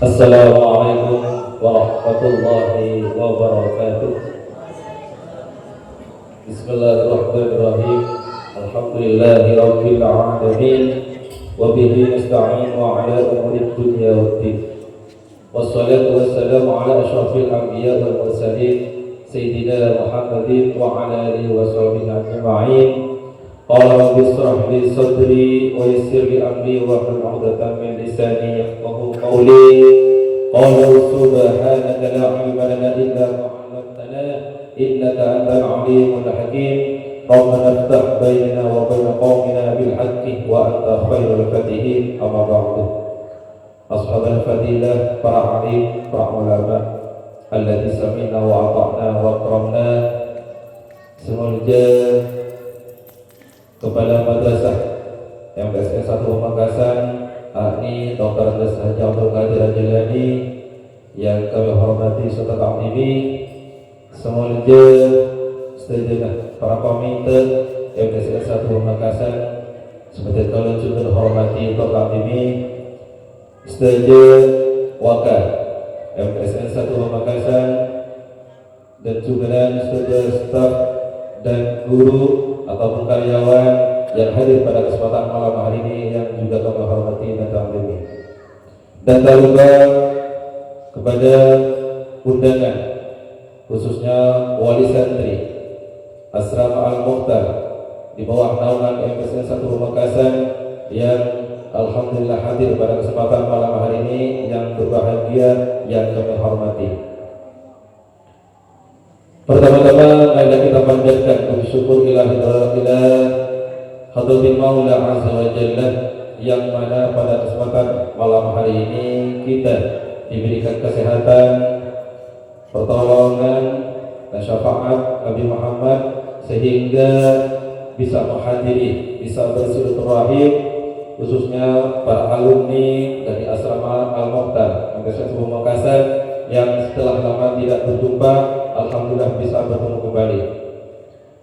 Assalamualaikum warahmatullahi wabarakatuh. Bismillahirrahmanirrahim. Alhamdulillahi rabbil alamin. Wa bihi nasta'in wa ala umuri dunya waddin. Wassalatu wassalamu ala asyrafil anbiya wal mursalin Sayyidina Muhammadin wa ala alihi wa sahbihi ajma'in. Qala rabbi ishrah li sadri wa yassir li amri wa hlul 'uqdatam min lisani yafqahu qawli. Qala subhanaka la 'ilma lana illa ma 'allamtana innaka antal 'alimul hakim. Rabbana iftah bainana wa bain qaumina bil haqqi wa anta khairul fatihin. Amma ba'du. Ashabul fadilah, para alim, para ulama alladzi sami'na wa ata'na wa akramna. Semoga kepada madrasah MTS 1 Pamekasan, Ani Dr. Andes Haji Abdul Qadir Al-Jilani yang kami hormati serta takdimi, semoga setujulah para pamimpin MTS 1 Pamekasan seperti kalian juga hormati untuk takdimi, setuju wakil MTS 1 Pamekasan dan juga setuju staf dan guru ataupun karyawan yang hadir pada kesempatan malam hari ini yang juga kami hormati dan takdimi. Dan tak lupa kepada undangan khususnya wali santri Asrama Al-Mukhtar di bawah naungan MTS 1 Pamekasan yang alhamdulillah hadir pada kesempatan malam hari ini, yang berbahagia, yang kami hormati. Pertama-tama marilah kita panjatkan puji syukur ilahi ila hadratil Maula Azza wa Jalla, yang mana pada kesempatan malam hari ini kita diberikan kesehatan, pertolongan dan syafaat Nabi Muhammad sehingga bisa menghadiri, bisa bersilaturahim, khususnya para alumni dari Asrama Al-Mukhtar MTS 1 Pamekasan yang setelah lama tidak berjumpa, alhamdulillah bisa bertemu kembali.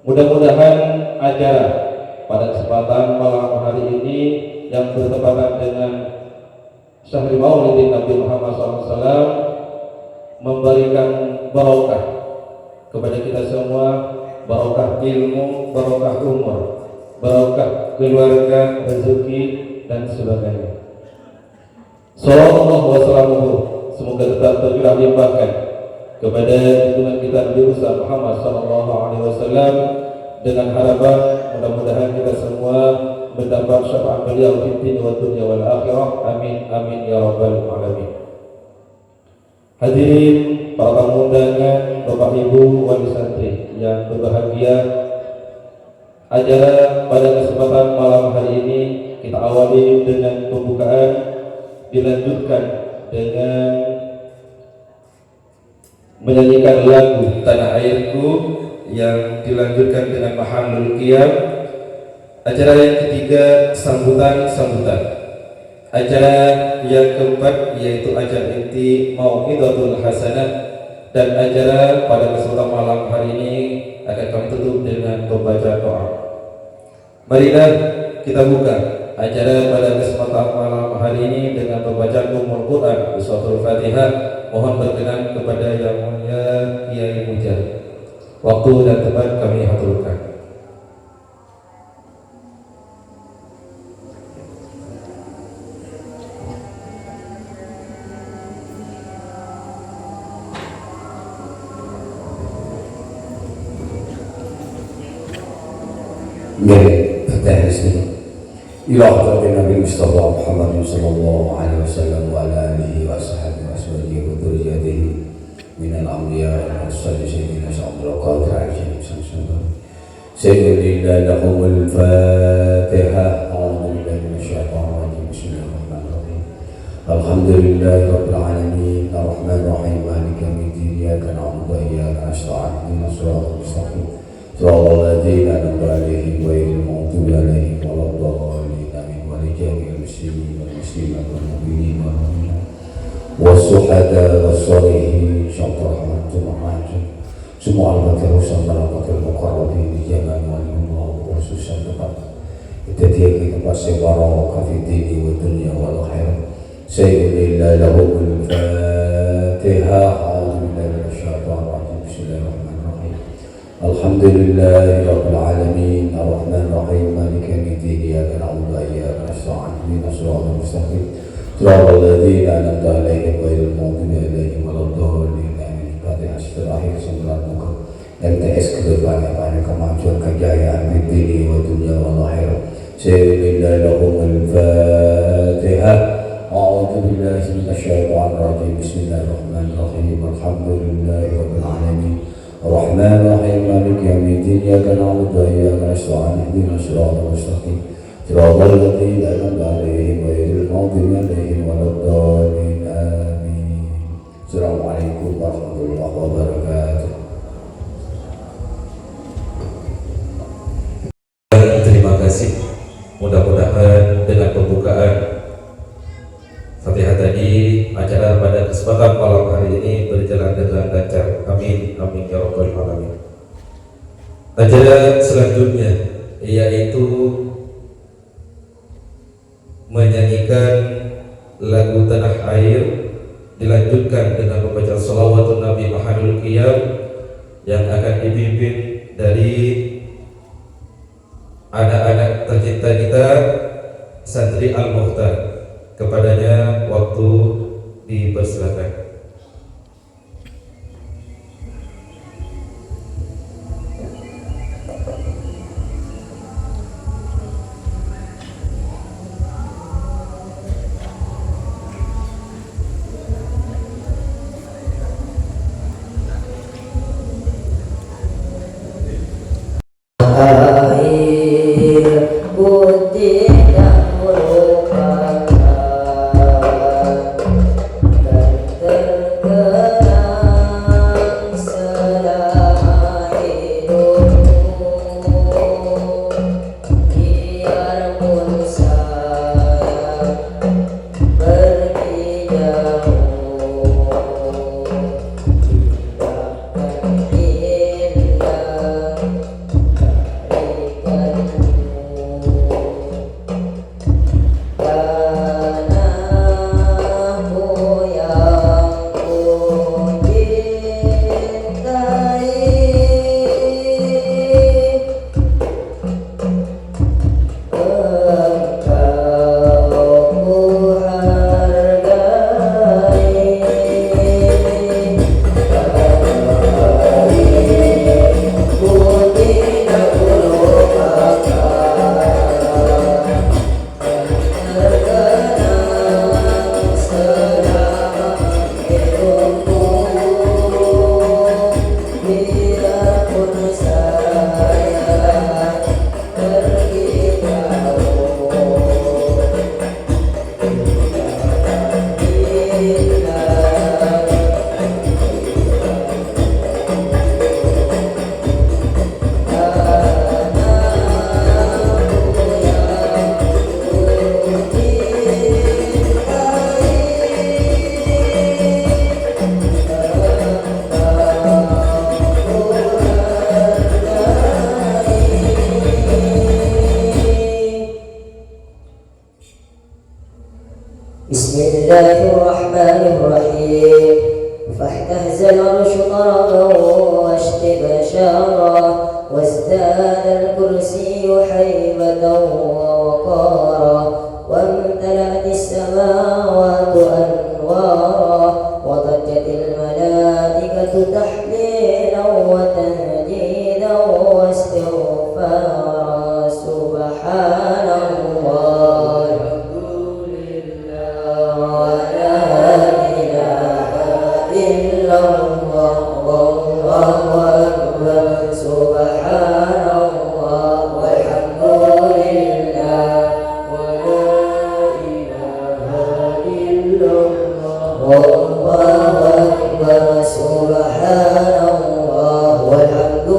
Mudah-mudahan acara pada kesempatan malam hari ini yang bertepatan dengan Syahrul Maulidin Nabi Muhammad SAW memberikan barokah kepada kita semua, barokah ilmu, barokah umur, barokah keluarga, rezeki dan sebagainya. Sallallahu wasallam, semoga tetap tercurah limpahkan kepada junjungan kita Nabi Muhammad sallallahu alaihi wasallam, dengan harapan mudah-mudahan kita semua mendapat syafaat beliau di dunia wal akhirah. Amin amin ya rabbal alamin. Hadirin para tamu undangan, Bapak Ibu wali santri yang berbahagia, acara pada kesempatan malam hari ini kita awali dengan pembukaan, dilanjutkan dengan menyanyikan lagu Tanah Airku, yang dilanjutkan dengan Mahamul Qiyam. Acara yang ketiga sambutan. Acara yang keempat yaitu acara inti Mau'izatul Hasanah, dan acara pada kesempatan malam hari ini akan kami tutup dengan pembaca doa. Marilah kita buka acara pada kesempatan malam hari ini dengan pembacaan Ummul Quran Suratul Fatihah. Mohon berkenan kepada Yang Mulia Kiai Mujahid. Waktu dan tempat kami haturkan. Baik, افتتاح الاستماع إلى حضرة النبي المصطفى محمد صلى الله عليه وسلم وعلى آله وأصحابه وأزواجه وذريته من الأنبياء والمرسلين سيدنا عبد القادر عليه السلام سيدنا لهم الفاتحة. أعوذ بالله من الشيطان الرجيم. بسم الله الرحمن الرحيم. الحمد لله رب العالمين الرحمن الرحيم مالك يوم الدين إياك نعبد وإياك نستعين اهدنا الصراط المستقيم صراط الذين أنعمت عليهم غير المغضوب عليهم ولا الضالين آمين. ولجميع المسلمين والمسلمات والمؤمنين والمؤمنات والشهداء والصالحين شكر رحمة الله semua al-fatihah usaha al-fatihah muqarrabin di jalan waliullah khususan tempat kita tiap pasir barakah fi dini wa dunya wal akhirat. Sayyidina lahumul fatihah. A'udzu billahi minasyaitonir rajim. Bismillahirrahmanirrahim. Alhamdulillahi rabbil alamin arrahmanir rahim maliki yaumiddin iyyaka na'budu wa iyyaka nasta'in ihdinas siratal mustaqim siratal ladzina an'amta 'alaihim ghairil maghdubi 'alaihim waladdallin. Terakhir semuanya LTS kedepannya pada kemajuan kejayaan di dunia wa dunia wal akhirat. Sayyidina lahumul fatihah. A'udzu billahi minasyaitonir rajim. Bismillahirrahmanirrahim. Alhamdulillahi rabbil alamin arrahmanir rahim maliki yaumiddin iyyaka na'budu wa iyyaka nasta'in ihdinas siratal mustaqim siratal ladzina an'amta 'alaihim ghairil maghdubi 'alaihim waladdallin. Assalamualaikum warahmatullahi wabarakatuh. Terima kasih. Mudah-mudahan dengan pembukaan Fatihah tadi, acara pada kesempatan malam hari ini berjalan dengan lancar. Amin, amin ya rabbal alamin. Acara selanjutnya yaitu menyanyikan lagu Tanah Air, dilanjutkan dengan membaca shalawatun Nabi Muhammadul Qiyam yang akan dipimpin dari anak-anak tercinta kita Santri Al-Mukhtar. Kepadanya waktu dipersilakan. Bismillahirrahmanirrahim. Fahtahzal arsyu taraban washtibashara wazdada al-kursiyyu haybatan wa waqara wamtala'atis samawati anwara wa dajjatil malaikatu tahlilan wa tanjidan wa istighfara subhana أكبر سبحان الله والحمد لله ولا إله إلا الله والله أكبر سبحان الله والحمد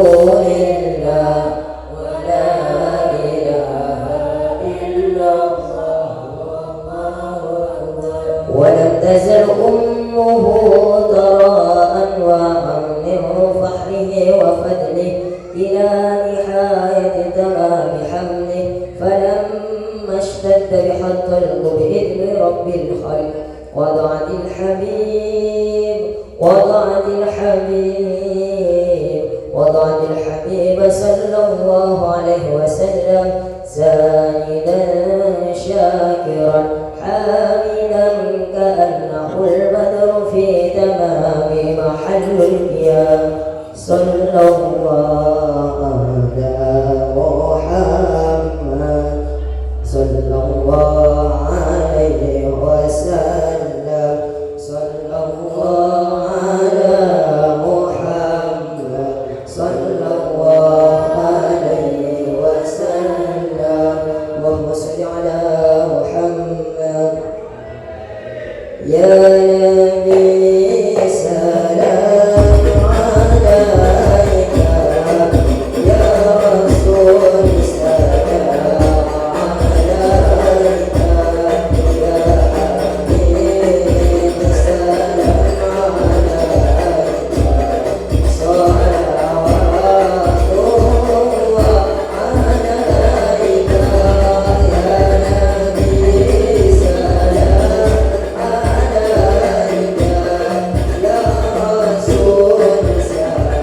لله ولا إله إلا الله والله أكبر. ولم تزل أمه ترى أنواعا من فخره وفضله إلى نهاية تمام حمله، فلما اشتد بها الطلب بإذن رب الخلق وضعت الحبيب صلى الله عليه وسلم ساجدا شاكرا حامدا كأنه البدر في تمام محل القيام. صلى الله على محمد صلى الله عليه وسلم صلى الله على محمد صلى الله عليه وسلم. اللهم صل على محمد. يا نبي سلام عليك، يا رسول سلام عليك، يا حبيب سلام عليك، صلوات الله عليك. يا نبي سلام عليك، يا رسول سلام عليك،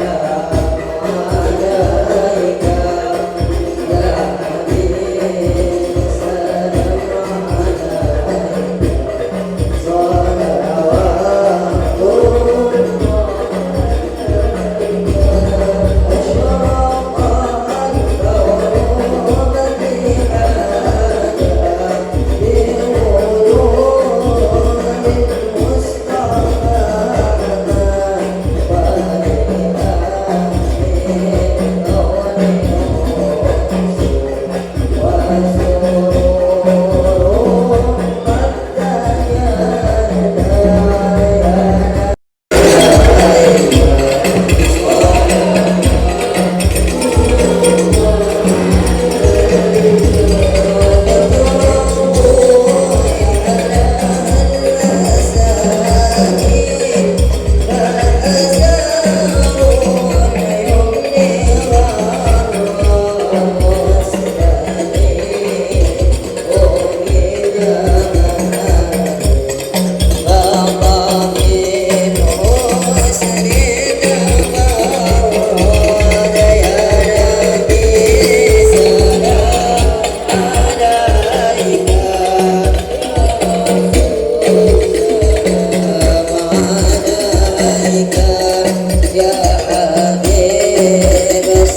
يا حبيب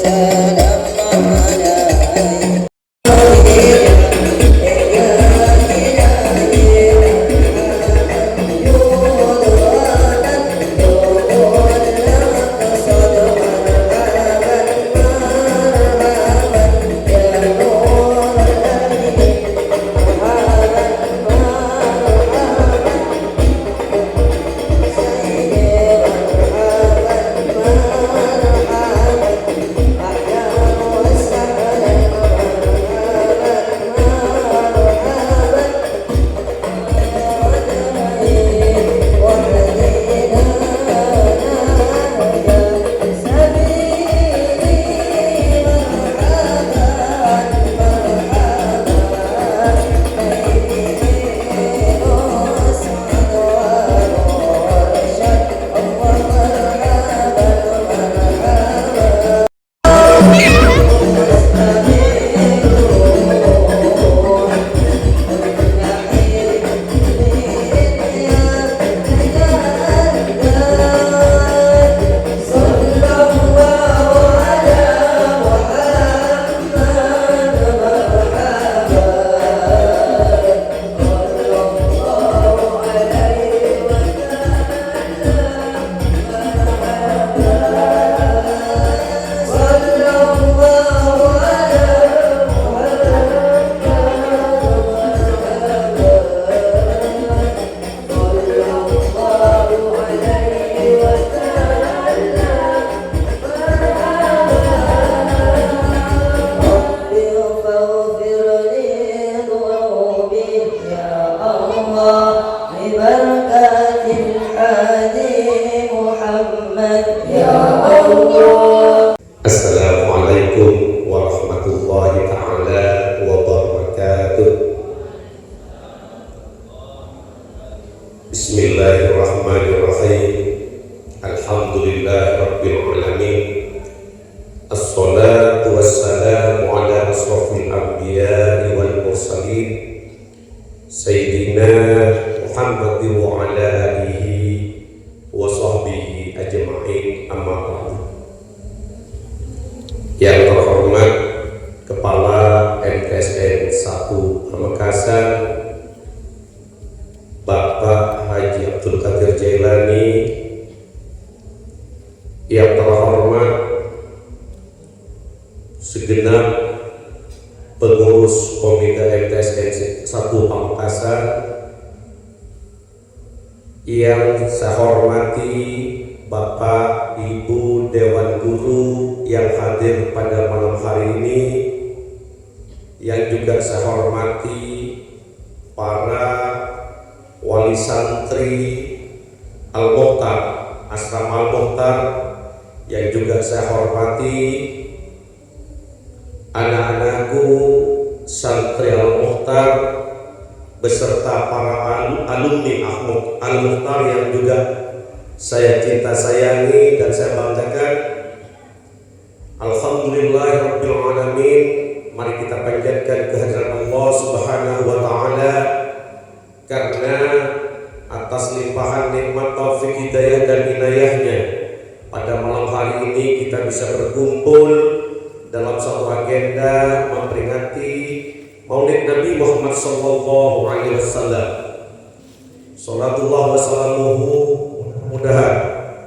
سلام عليك، صلوات Assalamualaikum warahmatullahi ta'ala wabarakatuh. Bismillahirrahmanirrahim. Alhamdulillah Rabbil Alamin. Assalatu wassalamu ala asrafil anbiya'i wal mursalin Sayyidina Muhammadin wa ala alihi wa sahbihi ajma'in, amma ba'du. Yang terhormat Kepala MTSN 1 Pamekasan Bapak Haji Abdul Qadir Jailani, yang terhormat segenap pengurus Komite MTSN 1 Pamekasan, yang saya hormati Bapak Ibu Dewan Guru yang hadir pada malam hari ini, yang juga saya hormati para wali santri Al-Mukhtar, Asrama Al-Mukhtar, yang juga saya hormati anak-anakku santri Al-Mukhtar beserta para alumni Al-Mukhtar yang juga saya cinta sayangi dan saya banggakan. Alhamdulillahirabbil alamin. Mari kita panjatkan kehadiran Allah Subhanahu wa taala, karena atas limpahan nikmat taufik hidayah dan inayahnya pada malam hari ini kita bisa berkumpul dalam satu agenda memperingati Maulid Nabi Muhammad sallallahu alaihi wasallam. Salatullah wa salamuhu mudah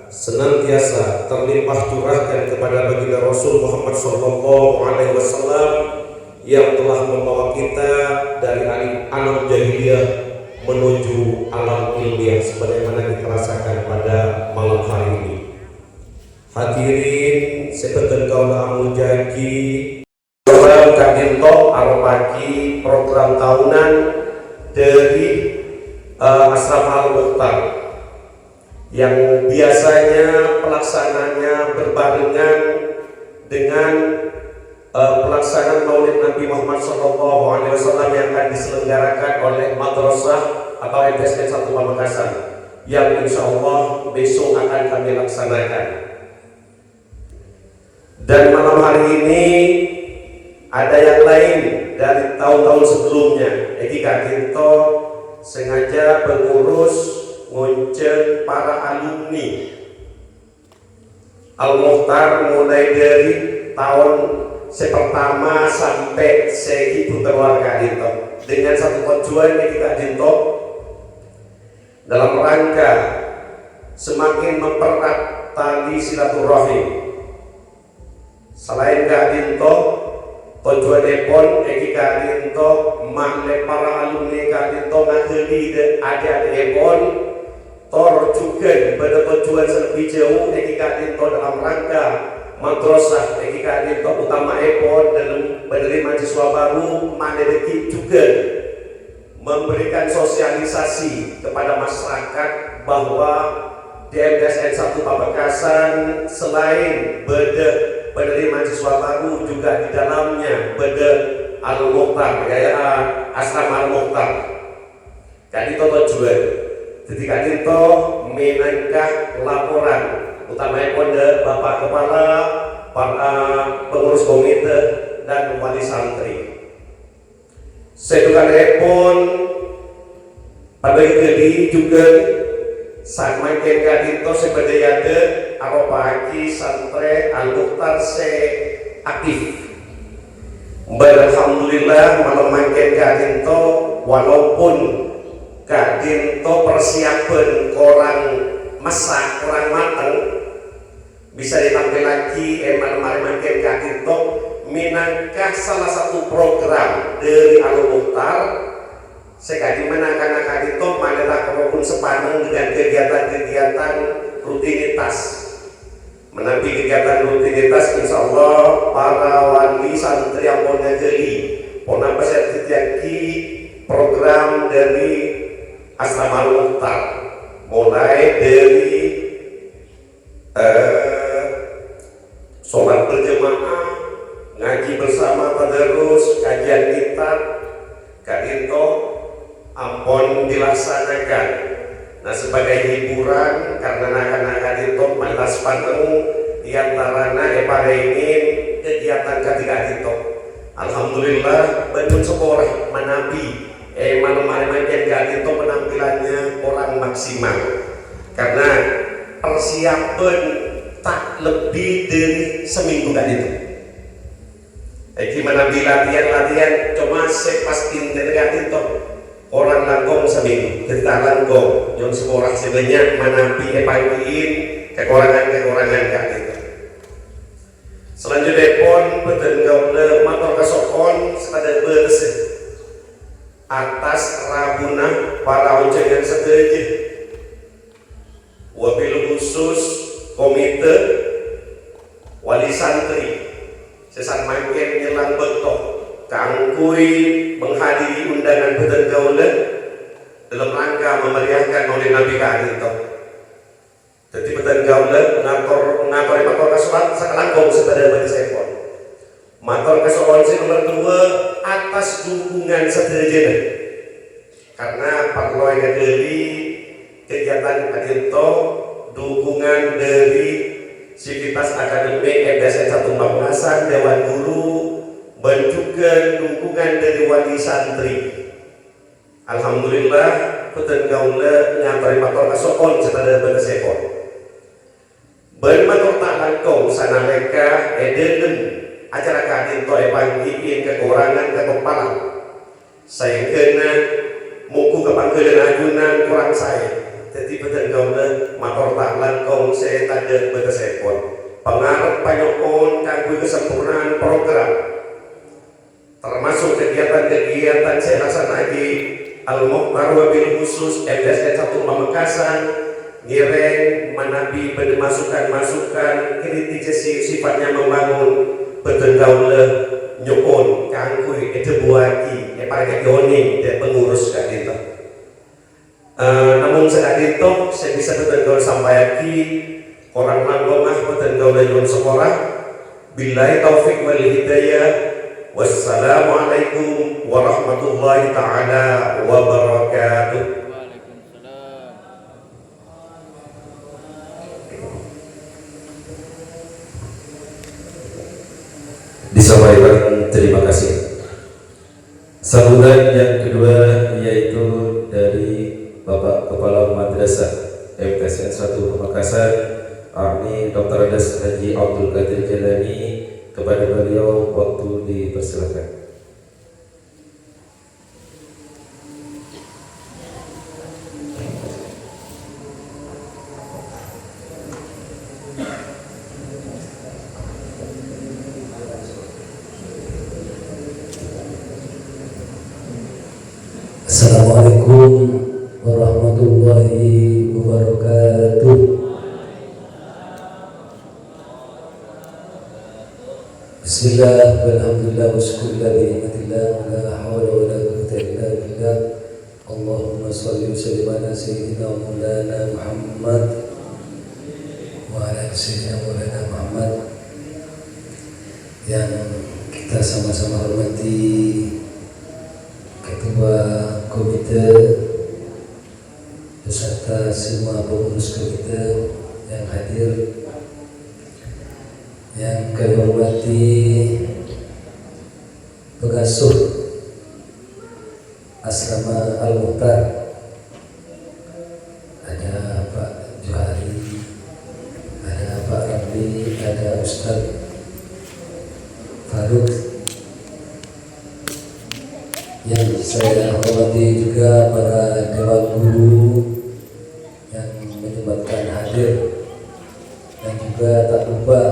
senantiasa terlimpah curahkan kepada baginda Rasul Muhammad sallallahu alaihi wasallam yang telah membawa kita dari alam jahiliyah menuju alam ilmiah sebagaimana kita rasakan pada malam hari ini. Hadirin seperti kaula amujaki program Kadinto Arpagi, program tahunan dari Asrama Al-Mukhtar yang biasanya pelaksananya berbarengan dengan pelaksanaan Maulid Nabi Muhammad SAW yang akan diselenggarakan oleh Madrasah atau MTSN 1 Pamekasan, yang insya Allah besok akan kami laksanakan. Dan malam hari ini ada yang lain dari tahun-tahun sebelumnya. Eki Kadinto sengaja pengurus nguncen para alumni Al-Mukhtar mulai dari tahun pertama sampai segi putar Kadinto dengan satu tujuan Eki Kadinto dalam rangka semakin mempererat tali silaturahim. Selain Kadinto, tujuanipun Eki Kadinto makle para alumni Kadinto ngakeli adik-adikipun tor juga pada tujuan lebih jauh Eki Kadinto dalam rangka madrasah Eki Kadinto utama ipun dalam menerima mahasiswa baru mandiri juga memberikan sosialisasi kepada masyarakat bahwa di MTSN 1 Pamekasan selain penerima mahasiswa baru juga di dalamnya beda Al-Mukhtar, Asrama Al-Mukhtar. Kadinto tujuan. Jadi Kadinto menangkah laporan utamanya pada Bapak Kepala, para pengurus komite dan wali santri. Sedukanipun pada ini juga sama Kadinto sebedayade Aropagi santri Al-Mukhtar se aktif. Alhamdulillah malam mangken Kadinto walaupun Kadinto persiapan kurang masak, kurang matang, bisa ditampil lagi malam mangken Kadinto minangkah salah satu program dari Al-Mukhtar sekali menakan Kadinto manera kemampuan sepaneng dengan kegiatan-kegiatan rutinitas. Menampil kegiatan rutinitas, insya Allah para wali santri yang mau ngajeli, mau nampak saya terjadi program dari Asrama Al-Mukhtar, mulai dari sholat berjamaah ngaji bersama tadarus kajian kitab kadinto ampun dilaksanakan. Nah sebagai hiburan karena nakan-nakan itu malas panemu diantarana ingin kegiatan ketiga itu. Alhamdulillah bentuk sekolah menabi malam-malam itu penampilannya orang maksimal karena persiapan tak lebih dari seminggu itu. Gimana latihan cuma pas internet itu orang langkong seminggu, kita langkong yang sekolah sebanyak menabi evaluin kekurangan itu. Selanjutnya pun betul motor kesokon sekadar bersih atas rabuna para unjangan sedaja wabil khusus komite wali santri sesan mangken nyelang betok kangkui menghadiri undangan betul gaula dalam rangka memeriahkan oleh Nabi Kadito. Jadi betul gaula ngator motor kesolan sakalangkong setada bagi sepon motor kesolan nomor 2 atas dukungan sederhana karena perlu dari kegiatan Kadito dukungan dari Sivitas Akademik MDSN 1 Pamekasan Dewan Guru dan juga dukungan dari wali santri. Alhamdulillah betul gaula ngatori motor kasokon setada bagi sepon ben motor tak langkong sana mereka edelen acara Kadito panggiin kekurangan kekepalan saya kena muku kepanggilan ajunan kurang saya jadi betul gaula motor tak langkong saya tanda bersepon pengarap panyokon kanggo kesempurnaan program termasuk kegiatan-kegiatan saya laksanakan di Al-Mukhtar wabil khusus MDSN 1 Pamekasan ngireng menabi pada masukan-masukan kritik sifatnya membangun betul gaula nyokon kangkui buati pakai yoni dan pengurus Kadito. Namun Kadito saya bisa betul gaula sampai lagi orang manggomah betul gaula yon sekolah billahi taufik wal hidayah. Wassalamualaikum warahmatullahi ta'ala wabarakatuh. Disampaikan terima kasih. Sambutan yang kedua yaitu dari Bapak Kepala Madrasah MTSN 1 Pamekasan Arni Dr. Andes Haji Abdul Qadir Jalani. Kepada beliau waktu dipersilakan. Assalamualaikum warahmatullahi wabarakatuh. Bismillah, walhamdulillah, wa syukurillah, bi'inimatillah, la hawla wa la quwwata illa billah. Allahumma salli wa sallim ala sayyidina wa maulana Muhammad wa ala sayyidina wa maulana Muhammad. Yang kita sama-sama hormati Ketua Komite beserta semua pengurus komite yang hadir, yang kami hormati pengasuh asrama Al-Mukhtar, ada Pak Johari, ada Pak Ramli, ada Ustaz Faruk, yang saya hormati juga para dewan guru yang menyempatkan hadir, dan juga tak lupa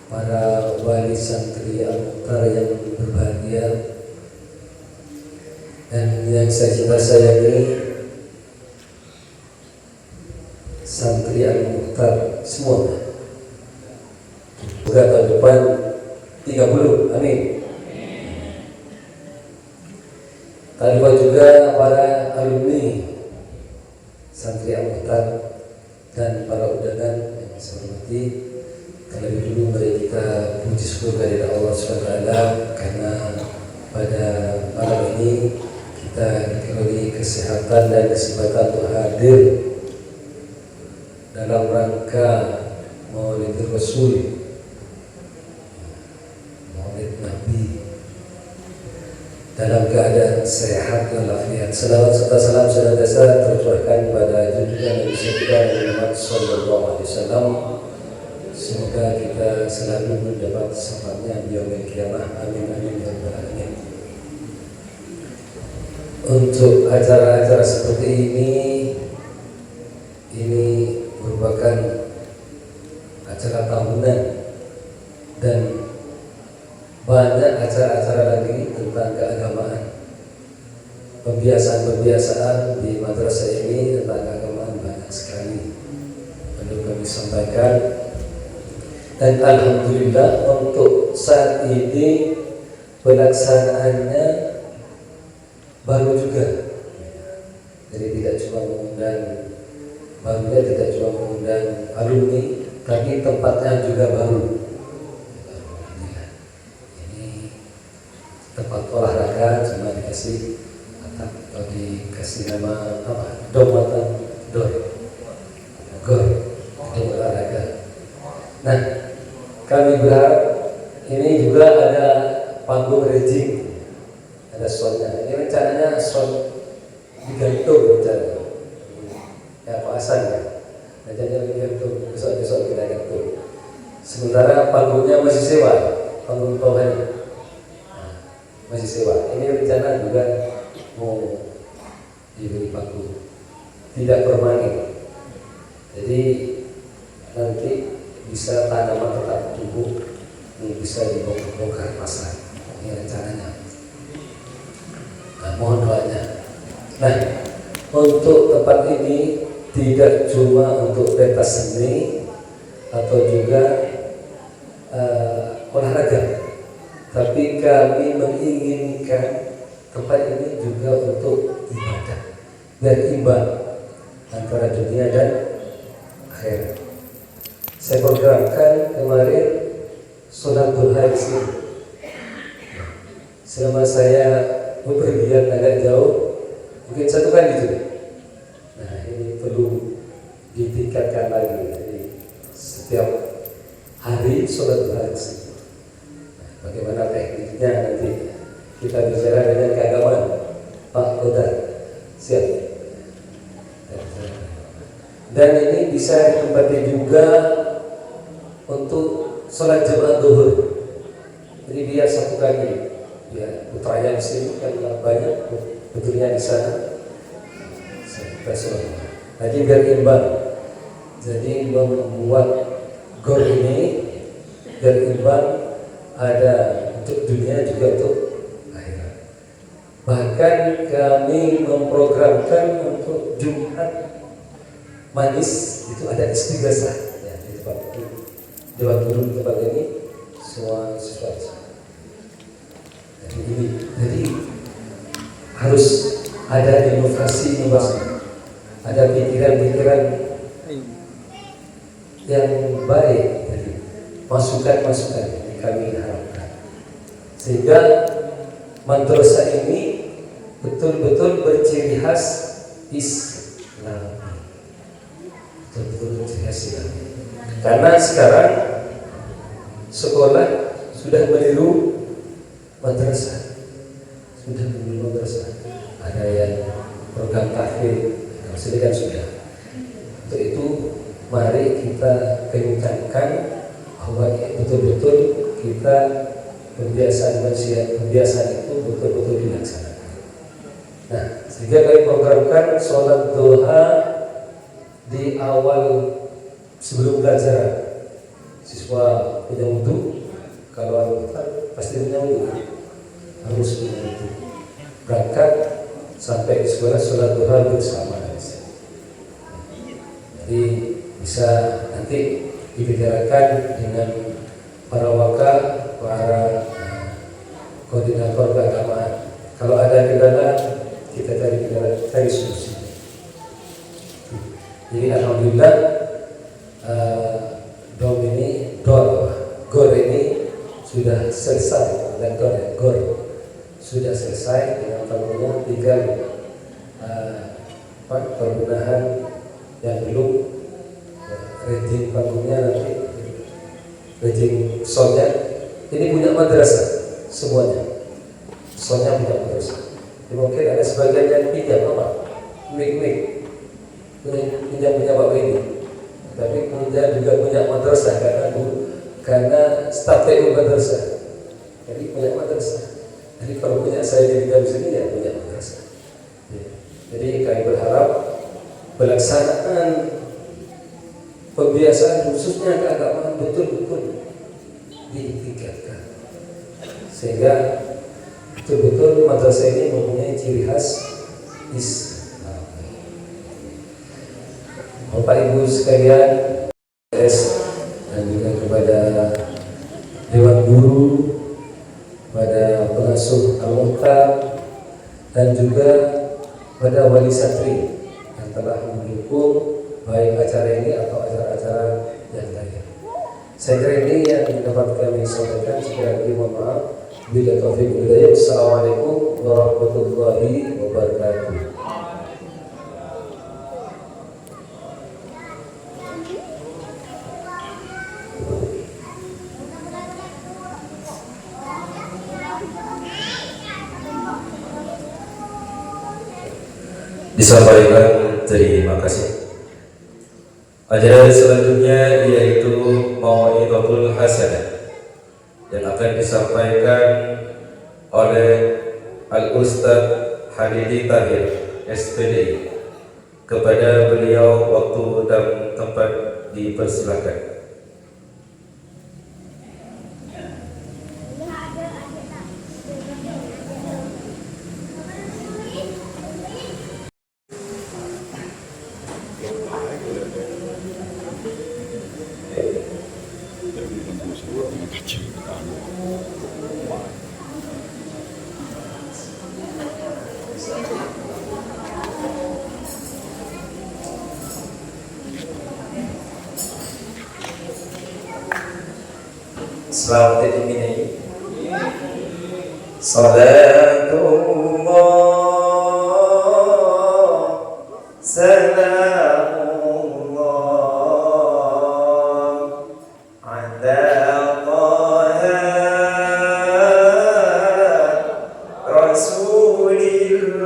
para wali santri Al-Mukhtar yang berbahagia dan yang saya sayangi, santri Al-Mukhtar semua. Semoga tahun depan 30, amin. Tak lupa juga para alumni santri Al-Mukhtar dan para undangan yang saya hormati. Terlebih dulu mari kita puji puji syukur kehadirat Allah SWT karena pada malam ini kita dikaruniai kesehatan dan kesempatan untuk hadir dalam rangka Maulid Rasul, Maulid Nabi, dalam keadaan sehat walafiat. Salawat serta salam senantiasa tercurahkan pada junjungan Nabi kita Muhammad sallallahu alaihi wasallam. Semoga kita selalu mendapat syafaatnya di yaumil qiyamah. Amin amin ya rabbal alamin. Untuk acara-acara seperti ini merupakan acara tahunan dan banyak acara-acara lagi tentang keagamaan. Pembiasaan-pembiasaan di madrasah ini tentang keagamaan banyak sekali perlu kami sampaikan. Dan alhamdulillah untuk saat ini pelaksanaannya baru juga. Jadi tidak cuma mengundang alumni, tapi tempatnya juga baru. Ini tempat olahraga cuma dikasih atap atau dikasih nama apa? Gor olahraga. Nah, kami berharap ini juga ada panggung rejing, ada soundnya. Ini rencananya sound digantung rencananya. Ya Pak Hasan ya, rencananya digantung, besok kita gantung. Sementara panggungnya masih sewa, panggung bawahnya masih sewa. Ini rencana juga mau diberi panggung, tidak permanen. Jadi nanti bisa tanaman tetap tumbuh, ini bisa dibongkar pasang. Ini rencananya. Nah, mohon doanya. Nah, untuk tempat ini tidak cuma untuk pentas seni atau juga olahraga, tapi kami menginginkan tempat ini juga untuk ibadah, biar imbang antara dunia dan akhirat. Saya programkan kemarin sholat duha di sini. Selama saya bepergian agak jauh, mungkin 1 kali itu. Nah, ini perlu ditingkatkan lagi. Jadi setiap hari sholat duha di sini. Nah, bagaimana tekniknya nanti kita bicara dengan keagamaan. Pak Kodar, siap. Dan ini bisa ditempati juga untuk sholat jamaah zuhur. Jadi biar 1 kali, ya putranya di sini kan banyak, betulnya di sana. Kita sholat. Jadi biar imbang. Jadi membuat gor ini biar imbang, ada untuk dunia juga untuk akhirat. Bahkan kami memprogramkan untuk Jumat manis itu ada istighosah ya, di tempat ini. Jawa Turun tempat ini semua siswa. Jadi harus ada inovasi, ada pikiran-pikiran yang baik, jadi masukan-masukan yang kami harapkan, sehingga madrasah ini betul-betul berciri khas Islam. Betul-betul berciri khas Islam. Karena sekarang sekolah sudah meniru madrasah, ada yang program tahfidz, ini kan sudah. Untuk itu mari kita kencangkan bahwa betul-betul kita pembiasaan itu betul-betul dilaksanakan. Nah, sehingga kami programkan sholat duha di awal sebelum belajar. Siswa punya wudu, kalau pasti punya wudu, harus punya wudu. Berangkat sampai di sekolah sholat duha bersama. Jadi bisa nanti dibicarakan dengan para wakil, para koordinator keagamaan. Kalau ada kendala, kita cari solusi. Jadi alhamdulillah gor ini sudah selesai, gor sudah selesai dengan pangungnya, tinggal perbenahan yang belum, rejim panggungnya nanti, rejim soundnya. Ini punya madrasah semuanya, soundnya punya madrasah. Mungkin ada sebagian yang pinjam apa, mic pinjam punya Pak Beni, tapi punya juga punya madrasah karena staf TU madrasah, jadi punya madrasah. Jadi kalau punya saya di dalam sini ya punya madrasah. Jadi kami berharap pelaksanaan pembiasaan khususnya keagamaan betul-betul ditingkatkan, sehingga betul-betul madrasah ini mempunyai ciri khas Islam. Bapak Ibu sekalian, dan juga kepada Dewan Guru, pada pengasuh Al-Muhtar, dan juga pada wali santri yang telah mendukung baik acara ini atau acara-acara yang lain. Saya kira ini yang dapat kami sampaikan. Sekali lagi mohon maaf. Bila taufiq wal hidayah. Assalamualaikum warahmatullahi wabarakatuh. Disampaikan terima kasih. Ajaran selanjutnya yaitu Mau'izatul Hasanah yang akan disampaikan oleh Al-Ustaz Hadidi Tahir SPDI. Kepada beliau waktu dan tempat dipersilakan. Selamat diminai. Salatullah, salamullah ala Taha Rasulillah.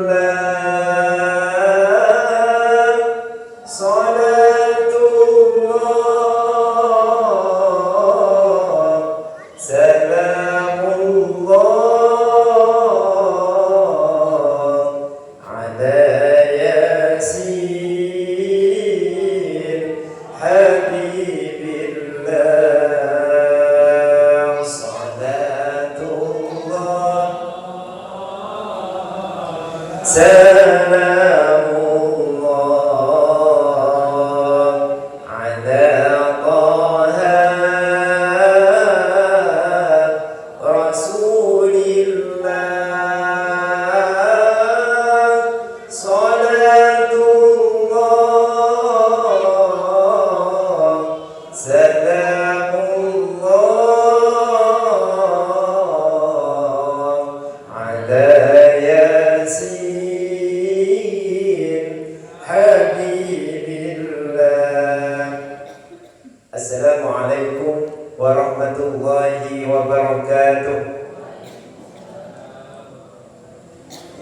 Assalamualaikum warahmatullahi wabarakatuh.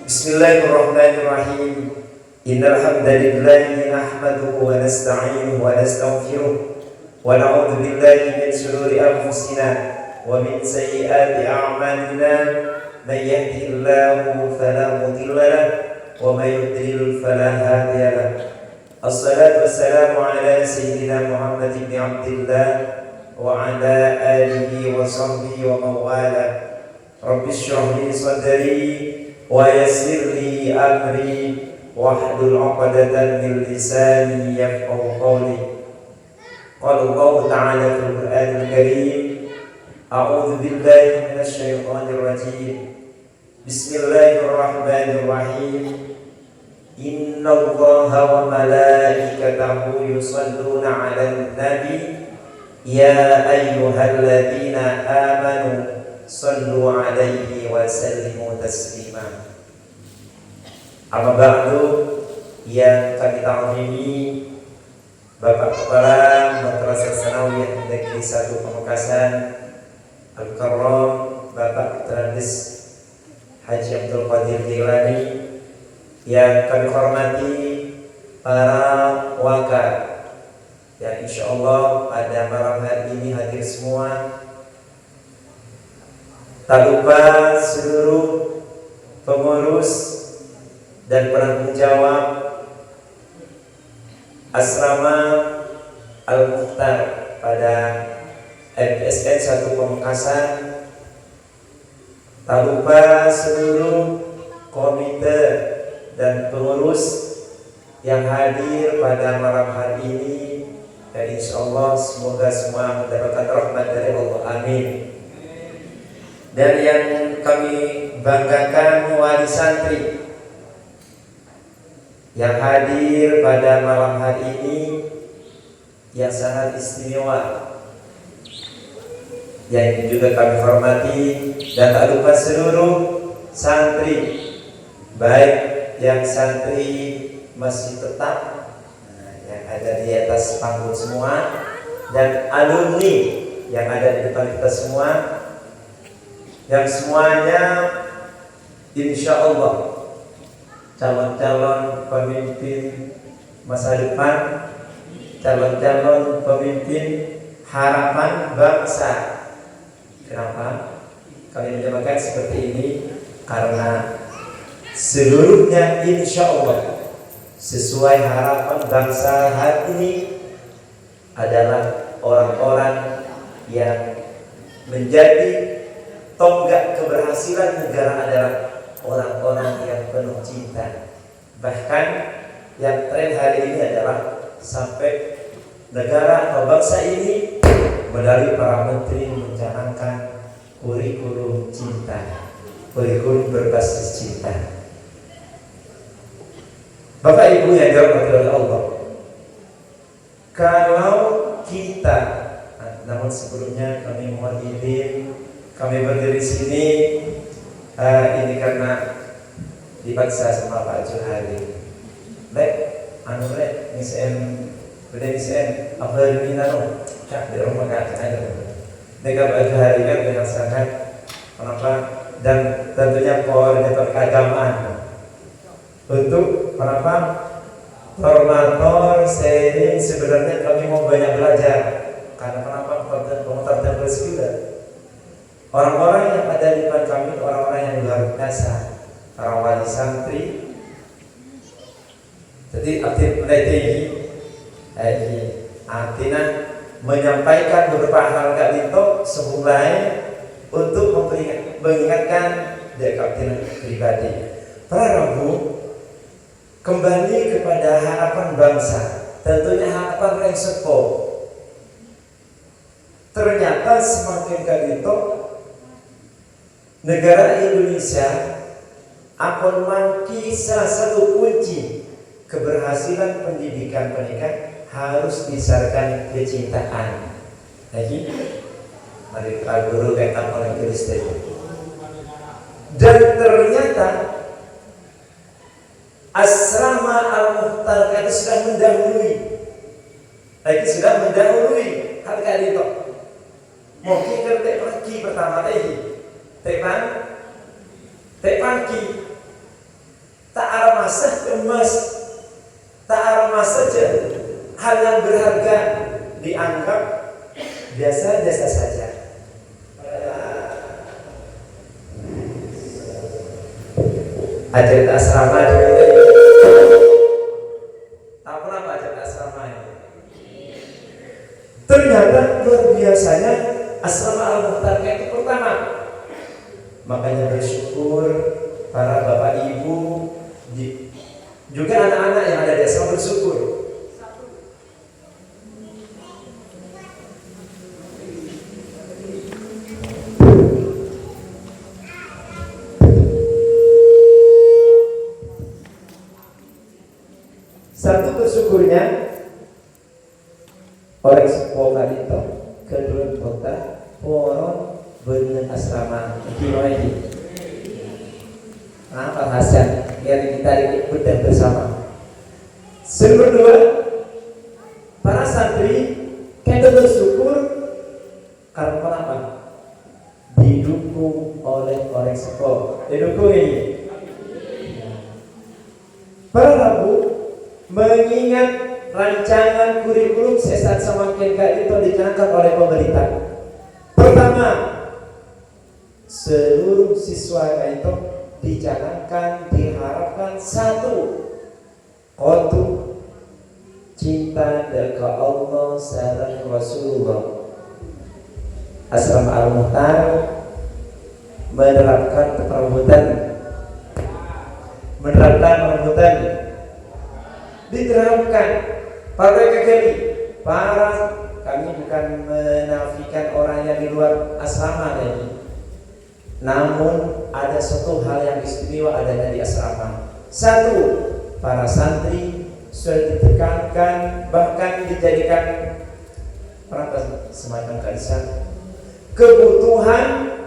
Bismillahirrahmanirrahim. Innal hamdalillahi nahmaduhu wa nasta'inuhu wa nastaghfiruh wa na'udzu billahi min shururi anfusina wa min sayyiati a'malina. May yahdihillahu fala mudilla lahu wa may yudlil fala hadiya lahu. Assalatu wassalamu ala sayyidina Muhammad ibn Abdillah wa ala alihi wa sahbihi wa mawala. Rabbi shrah li sadri wa yassir li amri wahlul 'uqdatam min lisani yafqahu qawli. Qala Allah ta'ala fil Qur'anil Karim, a'udzu billahi minasy syaithanir rajim. Bismillahirrahmanirrahim. Inna Allaha wa malaikatahu yusalluna 'alan nabi ya ayyuhalladzina amanu sallu alaihi wa sallimu taslima. Amma ba'du, yang kami ta'zimi Bapak Kepala Madrasah Sanawiyah Negeri 1 Pamekasan Al-Karram Bapak Terandis Haji Abdul Qadir Jilani, yang kami hormati para wakil yang insyaallah pada malam hari ini hadir semua. Tak lupa seluruh pengurus dan penanggung jawab Asrama Al-Mukhtar pada MPSN 1 Pamekasan. Tak lupa seluruh komite dan pengurus yang hadir pada malam hari ini, dan insyaallah semoga semua mendapatkan rahmat dari Allah. Amin. Dan yang kami banggakan wali santri yang hadir pada malam hari ini yang sangat istimewa, yang juga kami hormati, dan tak lupa seluruh santri, baik yang santri masih tetap yang ada di atas panggung semua, dan alumni yang ada di depan kita semua, yang semuanya insya Allah calon-calon pemimpin masa depan, calon-calon pemimpin harapan bangsa. Kenapa kami menyamakan seperti ini? Karena seluruhnya insya Allah sesuai harapan bangsa hari ini adalah orang-orang yang menjadi tonggak keberhasilan negara, adalah orang-orang yang penuh cinta. Bahkan yang tren hari ini adalah sampai negara atau bangsa ini melalui para menteri mencanangkan kurikulum cinta, kurikulum berbasis cinta. Bapak Ibu yang dirahmati oleh Allah, kalau kita, namun sebelumnya kami mohon izin, kami berdiri sini ini karena dipaksa sama Pak Johari. Baik, misen, beda misen, apa ini nano, cak di rumah kakak aja. Mereka Pak Johari kan dengan sangat, kenapa? Dan tentunya koordinator keagamaan untuk kenapa? Formator sharing, sebenarnya kami mau banyak belajar. Karena kenapa? Pengutar juga. Orang-orang yang ada di depan kami itu orang-orang yang luar biasa, para wali santri. Jadi aktif artinya menyampaikan beberapa hal itu semulai untuk mengingatkan dari kapten pribadi. Para Rabu, kembali kepada harapan bangsa, tentunya harapan resiko. Ternyata semakin kali itu negara Indonesia akan mangki salah satu kunci keberhasilan pendidikan harus disarkan kecintaan. Lagi, mari Pak Guru kata oleh Kristen. Dan ternyata Asrama Al-Mukhtar itu sudah mendahului hal kali itu. Mungkin kerja pergi pertama Tepanki tak aramasa emas, tak aramasa saja hal yang berharga dianggap biasa-biasa saja. Ajaran asrama tak pernah ajaran asrama ini. Ternyata luar biasanya asrama Al-Mukhtar itu pertama. Makanya bersyukur para bapak ibu, juga anak-anak yang ada di asrama bersyukur. Satu bersyukurnya orang sekolah itu kedua kota orang benar bangunan asrama ini. Apa Hasan? Biar kita bedah bersama. Yang kedua, para santri kita bersyukur karena apa? Didukung oleh orang sekolah. Didukung ini. Para Rabu mengingat rancangan kurikulum sesat semakin itu dicanangkan oleh pemerintah. Pertama, seluruh siswa itu dicanangkan, diharapkan satu, untuk cinta dekat Allah sareng Rasulullah. Asrama Al-Muhtar menerapkan perambutan, diterapkan pada kami bukan menafikan orang yang di luar asrama tadi. Namun ada satu hal yang istimewa adanya di asrama. Satu, para santri sudah ditekankan, bahkan dijadikan semacam kaisan kebutuhan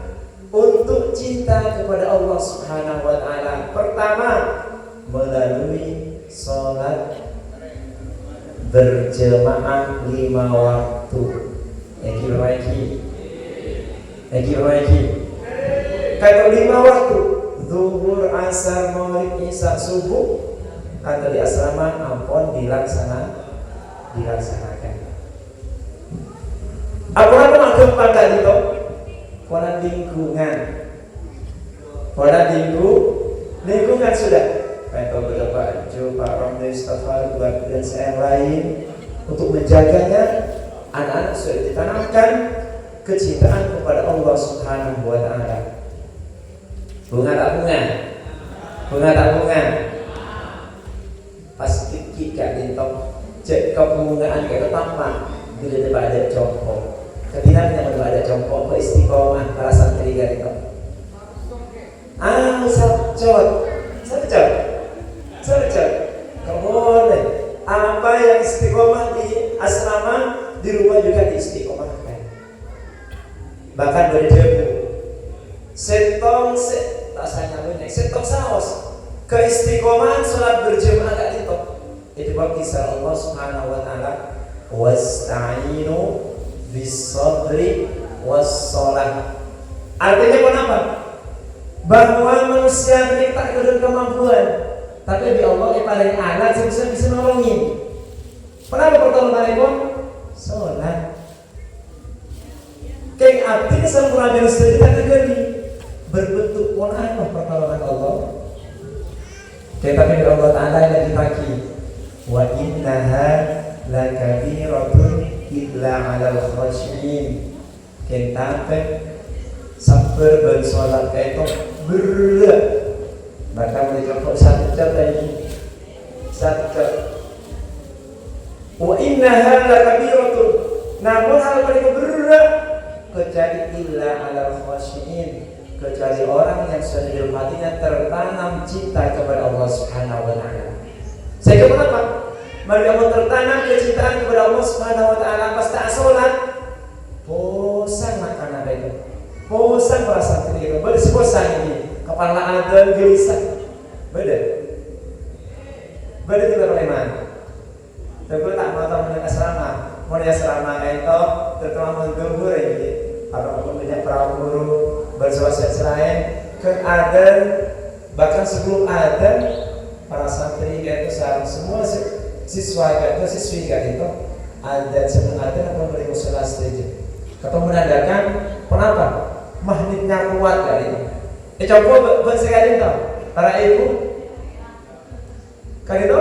untuk cinta kepada Allah Subhanahu wa taala. Pertama, melalui sholat berjamaah 5 waktu. Kata 5 waktu, zuhur, asar, maghrib, isya, subuh. Kata di asrama ampun dilaksanakan. Apa maksud tadi itu? Pada lingkungan sudah. Kata beberapa Pak Ramli Stafar dan saya lain untuk menjaganya. Anak-anak sudah ditanamkan kecintaan kepada Allah Subhanahu wa taala. Bunga tak bunga. Pasti kita dintok cek kebungaan kita tampak bila tidak ada jompo. Ketika tidak ada jompo beristiqomah para santri itu. Sajot. Kemudian apa yang istiqomah di asrama di rumah juga diistiqomahkan. Bahkan berdebu. Setong saos keistiqomahan sholat berjamaah gak itu. Itu bab kisah Allah Subhanahu wa taala, wasta'inu bis-sabri was-shalah. Artinya kenapa? Bahwa manusia ini tak ada kemampuan, tapi di Allah yang paling alat yang bisa nolongin. Kenapa pertolongan itu? Sholat. Kayak artinya sempurna dan sedih tak terjadi. Berbentuk Quran pertolongan Allah. Tetapi Allah Ta'ala yang dipaki, wa innaha lakabiratun illa 'alal khashiyin. Kenapa sabar bersolat itu berat. Maka mereka kok sajak lagi. Wa innaha lakabiratun. Namun hal mereka berat kecuali illa 'alal khashiyin, kecuali orang yang sudah di dalam hatinya tertanam cinta kepada Allah Subhanahu wa taala. Sehingga kenapa? Mereka tertanam kecintaan kepada Allah Subhanahu wa taala pas tak salat, bosan makan apa itu. Bosan merasa sendiri, bosan ini. Kepala ada gelisah. Beda tidak boleh mana. Tapi tak mau tahu dengan asrama. Mau di asrama itu terutama menggembur ini. Kalau pun punya perahu guru bersuasana selain ke adan, bahkan sebelum adan para santri itu semua siswa itu siswi itu adan sebelum adan akan beri musola saja. Kata menandakan kenapa magnetnya kuat kali itu. Coba bersekali tahu para ibu kali itu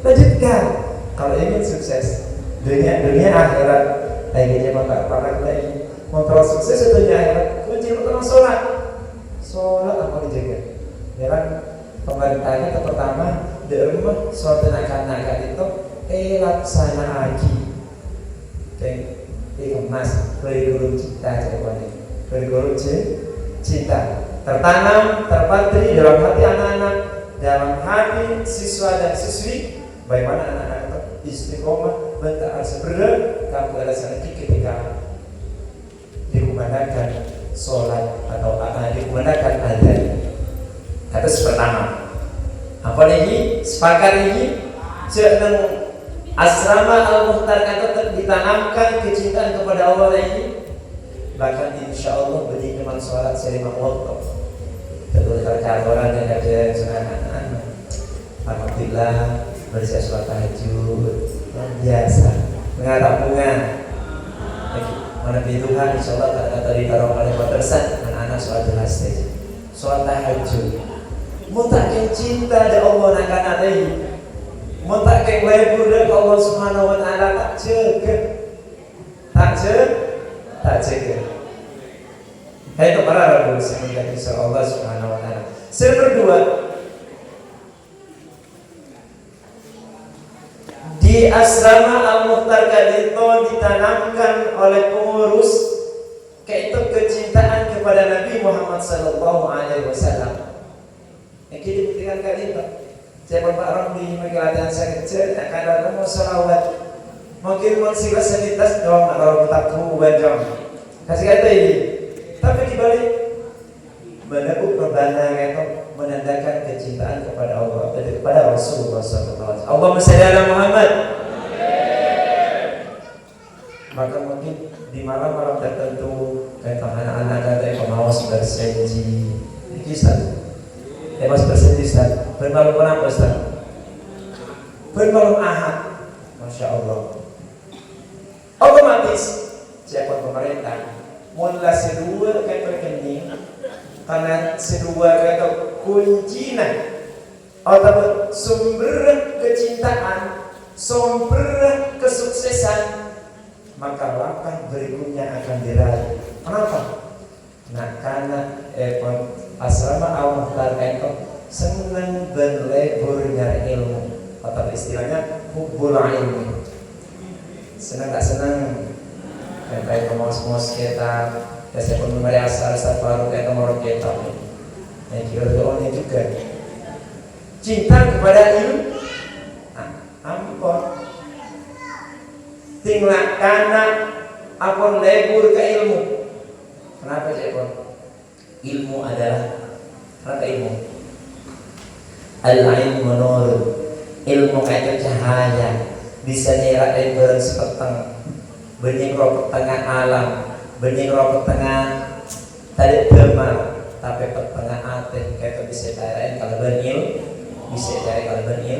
lanjutkan kalau ingin sukses dunia akhirat. Akhirnya para lagi kontrol sukses dunia akhirat kunci utama sholat apa dijaga ya kan. Pemerintahnya itu pertama di rumah sholat anak-anak itu laksana haji emas kurikulum cinta tertanam terpatri dalam hati anak-anak, dalam hati siswa dan siswi. Bagaimana anak-anak itu istiqomah, mentaat seberat kamu adalah sangat ketika dikumandangkan sholat atau dikumandangkan adzan. Kata pertama, apa lagi? Sepakat ini jangan asrama al-muhtar kata ditanamkan kecintaan kepada Allah lagi. Bahkan insya Allah beri teman sholat selama waktu. Tentu terkait orang yang kerja senang-senang. Alhamdulillah bersiap sholat tahajud biasa mengharap bunga mana Tuhan insya Allah kata ditaruh oleh madrasah anak-anak sholat jelas sholat tahajud mutakkan cinta dari Allah nak anak ini mutakkan lebur dari Allah Subhanahu Wa Taala tak jaga hai itu para rabu semenjak insya Allah Subhanahu Wa Taala. Yang kedua, di asrama Al-Mukhtar Kadito ditanamkan oleh pengurus kaitu kecintaan kepada Nabi Muhammad sallallahu alaihi wasallam. Yang kita buktikan kali ini, saya Pak Ramli mengilatkan saya kecil akan ada mau salawat. Mungkin monsibah sanitas dong kalau tetap kubuan jam. Kasih kata ini. Tapi dibalik menepuk perbana itu menandakan kecintaan kepada Allah dan kepada Rasulullah SAW. Allahumma shalli ala Muhammad. Maka mungkin di malam-malam tertentu kayak anak-anak ada yang pengawas bersenji di kisah, mas bersenji Ustaz. Bermalam apa Ustaz? Bermalam Ahad, masya Allah. Otomatis siapa pemerintah mulai sedua kayak rekening karena sedua kata kuncinya atau sumber kecintaan, sumber kesuksesan, maka langkah berikutnya akan diraih. Kenapa? Nah karena asrama Al-Mukhtar itu senang berleburnya ilmu atau istilahnya hubbul ilmi. Senang tak senang kayak pemos-pemos kita saya pun memeriasa rasa baru kayak nomor kita yang kira doanya juga cinta kepada ilmu ampun tinggal karena ampun lebur ke ilmu. Kenapa sih ampun? Ilmu adalah kenapa ilmu? Al-ilmu nur, ilmu kayak cahaya bisa nyerak lebur sepeteng bening rokok tengah alam, bening rokok tengah tadi demal, tapi tengah hati kayak bisa cariin kalau benil, bisa cari kalau benil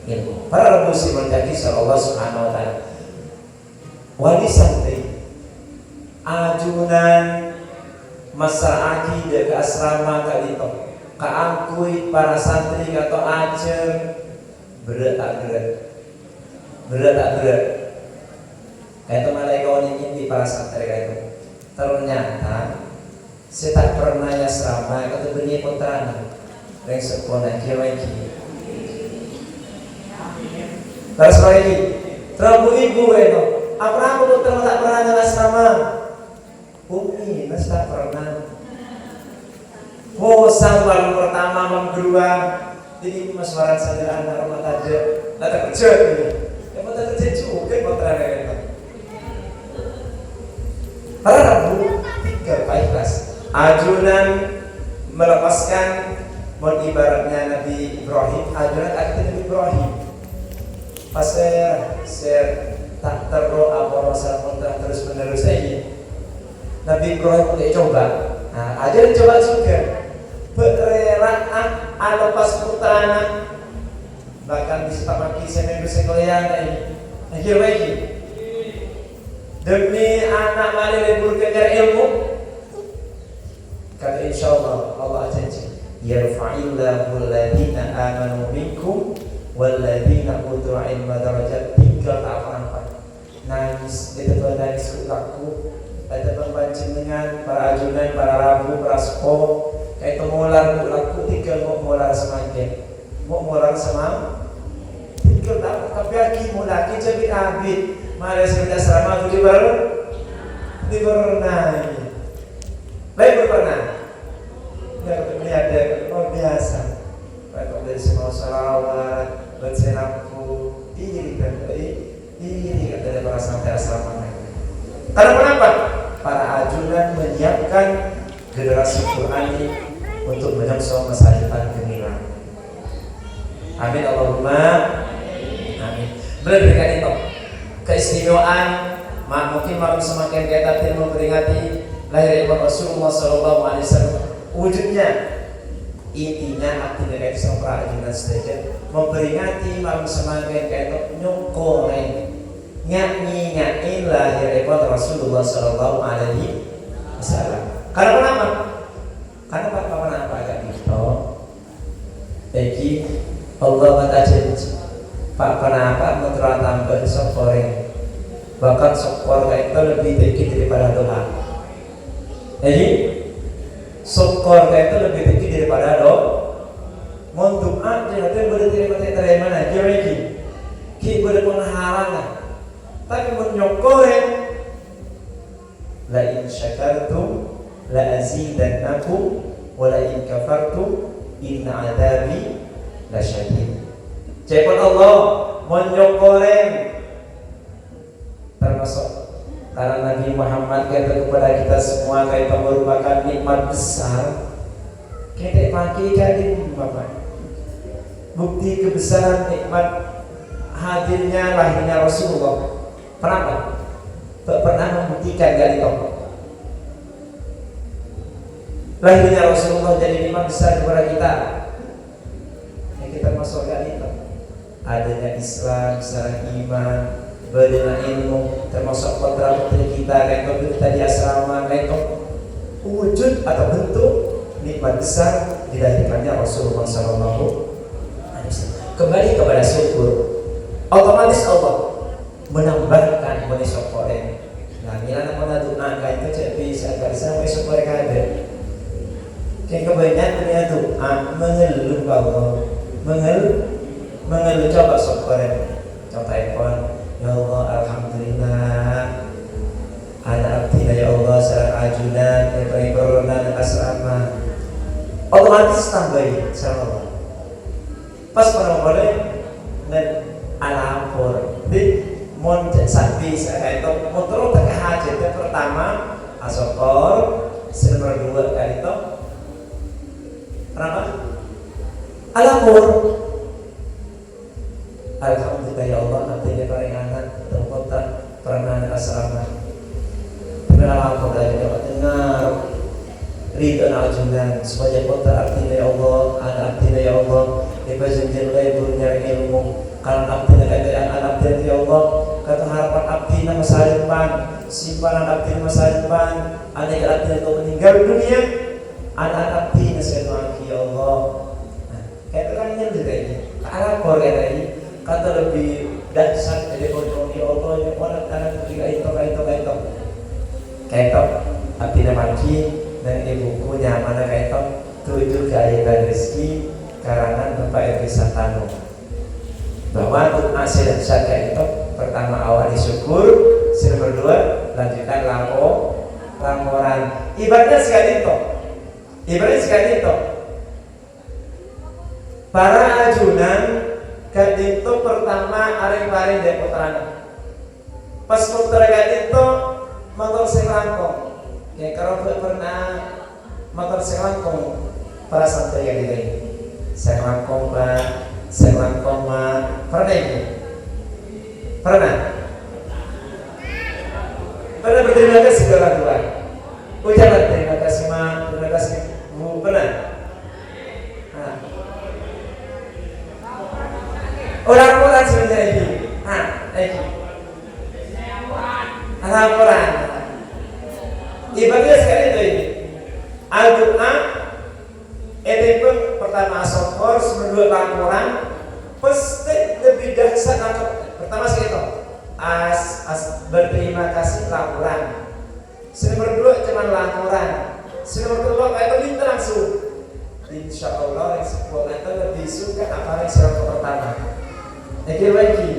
ilmu. Para rebusi menjadi Allah Subhanahu Wa Taala. Wali santri, ajunan masa akidah ke asrama kali itu, keangkui para santri atau ajar berat tak berat. Itu malah kawan ini para santri itu ternyata saya tak pernah ya serama itu benih putrana yang sekolah lagi terus lagi terlalu ibu itu apa aku putra tak pernah ya serama bumi mas tak pernah sampai pertama kedua jadi maswaran saja anak rumah aja tak kerja yang mau kerja juga putrana itu. Para rabu tiga ikhlas ajunan melepaskan mod ibaratnya Nabi Ibrahim ajunan aktif Nabi Ibrahim pas saya tak terlalu apa rasa muntah terus menerus saja Nabi Ibrahim boleh coba ajunan coba juga bereraan lepas putana bahkan bisa maki seminggu sekalian akhir lagi demi anak mari lebur kejar ilmu kata insyaallah Allah janji yarfa'illahu alladhina amanu minkum walladhina utul ilma darajat. Tinggal tak apa-apa nangis itu nangis aku ada pembancing dengan para ajunan para rabu para sepo kayak itu molar aku tinggal mau molar semakin mau molar semang tinggal tak tapi lagi mau lagi jadi abid mari sudah selama itu di berenang baik berpernah nggak ketemu ada luar biasa baik dari semua salawat bersenampu diri dan baik Ini kata para santri asrama mereka. Karena kenapa? Para ajunan menyiapkan generasi Qur'ani untuk menyongsong masa depan gemilang. Amin Allahumma amin. Berikan itu keistimewaan. Mungkin malam semakin kita memperingati lahir Rasulullah SAW. Wujudnya intinya artinya kayak para ajunan saja memperingati malam semakin kita nyongkoreng nyanyi lahir Rasulullah SAW. Karena kenapa? Karena apa agak gitu. Jadi Allah kata janji Pak kenapa menterang tambah sokoreng, bahkan sokor itu lebih tinggi daripada doa. Jadi sokor itu lebih tinggi daripada doa. Mau doa jangan berterima mana jadi kita berpenghalangan, tapi menyokoreng la in syakartum la azidannakum wa la in kafartum inna adabi lasyadid. Cepot Allah menyokoreng termasuk karena Nabi Muhammad kata kepada kita semua kita merupakan nikmat besar. Kita pakai jadi Bapak. Bukti kebesaran nikmat hadirnya lahirnya Rasulullah. Kenapa? Tak pernah membuktikan kali itu. Lahirnya Rasulullah jadi nikmat besar kepada kita. Kita masuk kali itu adanya Islam secara iman, berdana ilmu, termasuk putra putri kita rekod kita di asrama rekod wujud atau bentuk nikmat besar dilahirkannya Rasulullah SAW. Kembali kepada syukur, otomatis Allah menambahkan moni syukurin. Nah, nilai mana doa itu cek bisa agar sampai syukur kada. Kayak kebanyakan dunia doa mengeluh Allah. Mengeluh coba syukurin. Contoh iPhone, ya Allah alhamdulillah anak abdina ya Allah sarang ajunan yang corona asrama otomatis tambahin sama Allah pas pada mulai dengan alapor di mon sapi saya itu motor tak hajat yang pertama asokor nomor 2 kali itu kenapa alapor. Alhamdulillah ya Allah nantinya peringanan terkota pernah asrama kenal aku dari dapat dengar ridho ajunan supaya kota artinya ya Allah anak artinya ya Allah dibajenjel lebu nyari ilmu kalau artinya kata anak artinya ya Allah kata harapan artinya masa depan simpanan artinya masa depan anak artinya itu meninggal dunia anak artinya saya doakan ya Allah. Nah, kayak orangnya juga ini ke arah Korea ini kata lebih dahsyat dari ekonomi Allah yang orang anak ketika itu kaito artinya maki dan ibukunya mana kaito 7 keajaiban rezeki karangan Bapak Edi Satano bahwa untuk hasil dahsyat kaito pertama awal disyukur, nomor 2 lanjutkan laporan ibaratnya sekali itu para ajunan kadito pertama areng-areng dari putrana pas putra kadito motor selangkong kayak kalau pernah motor selangkong para santri yang ini selangkong pernah ini pernah berterima kasih ke orang tua ucapan terima kasih ma terima kasih bu pernah orang-orang sebenarnya ini laporan ibadah sekali itu ini al-doa itu pertama sokor sebelum laporan pasti lebih dahsyat pertama sekali itu berterima kasih laporan nomor 2 cuma laporan nomor 2 kayak itu minta langsung insya Allah yang sekolah itu lebih suka apa yang surat pertama lagi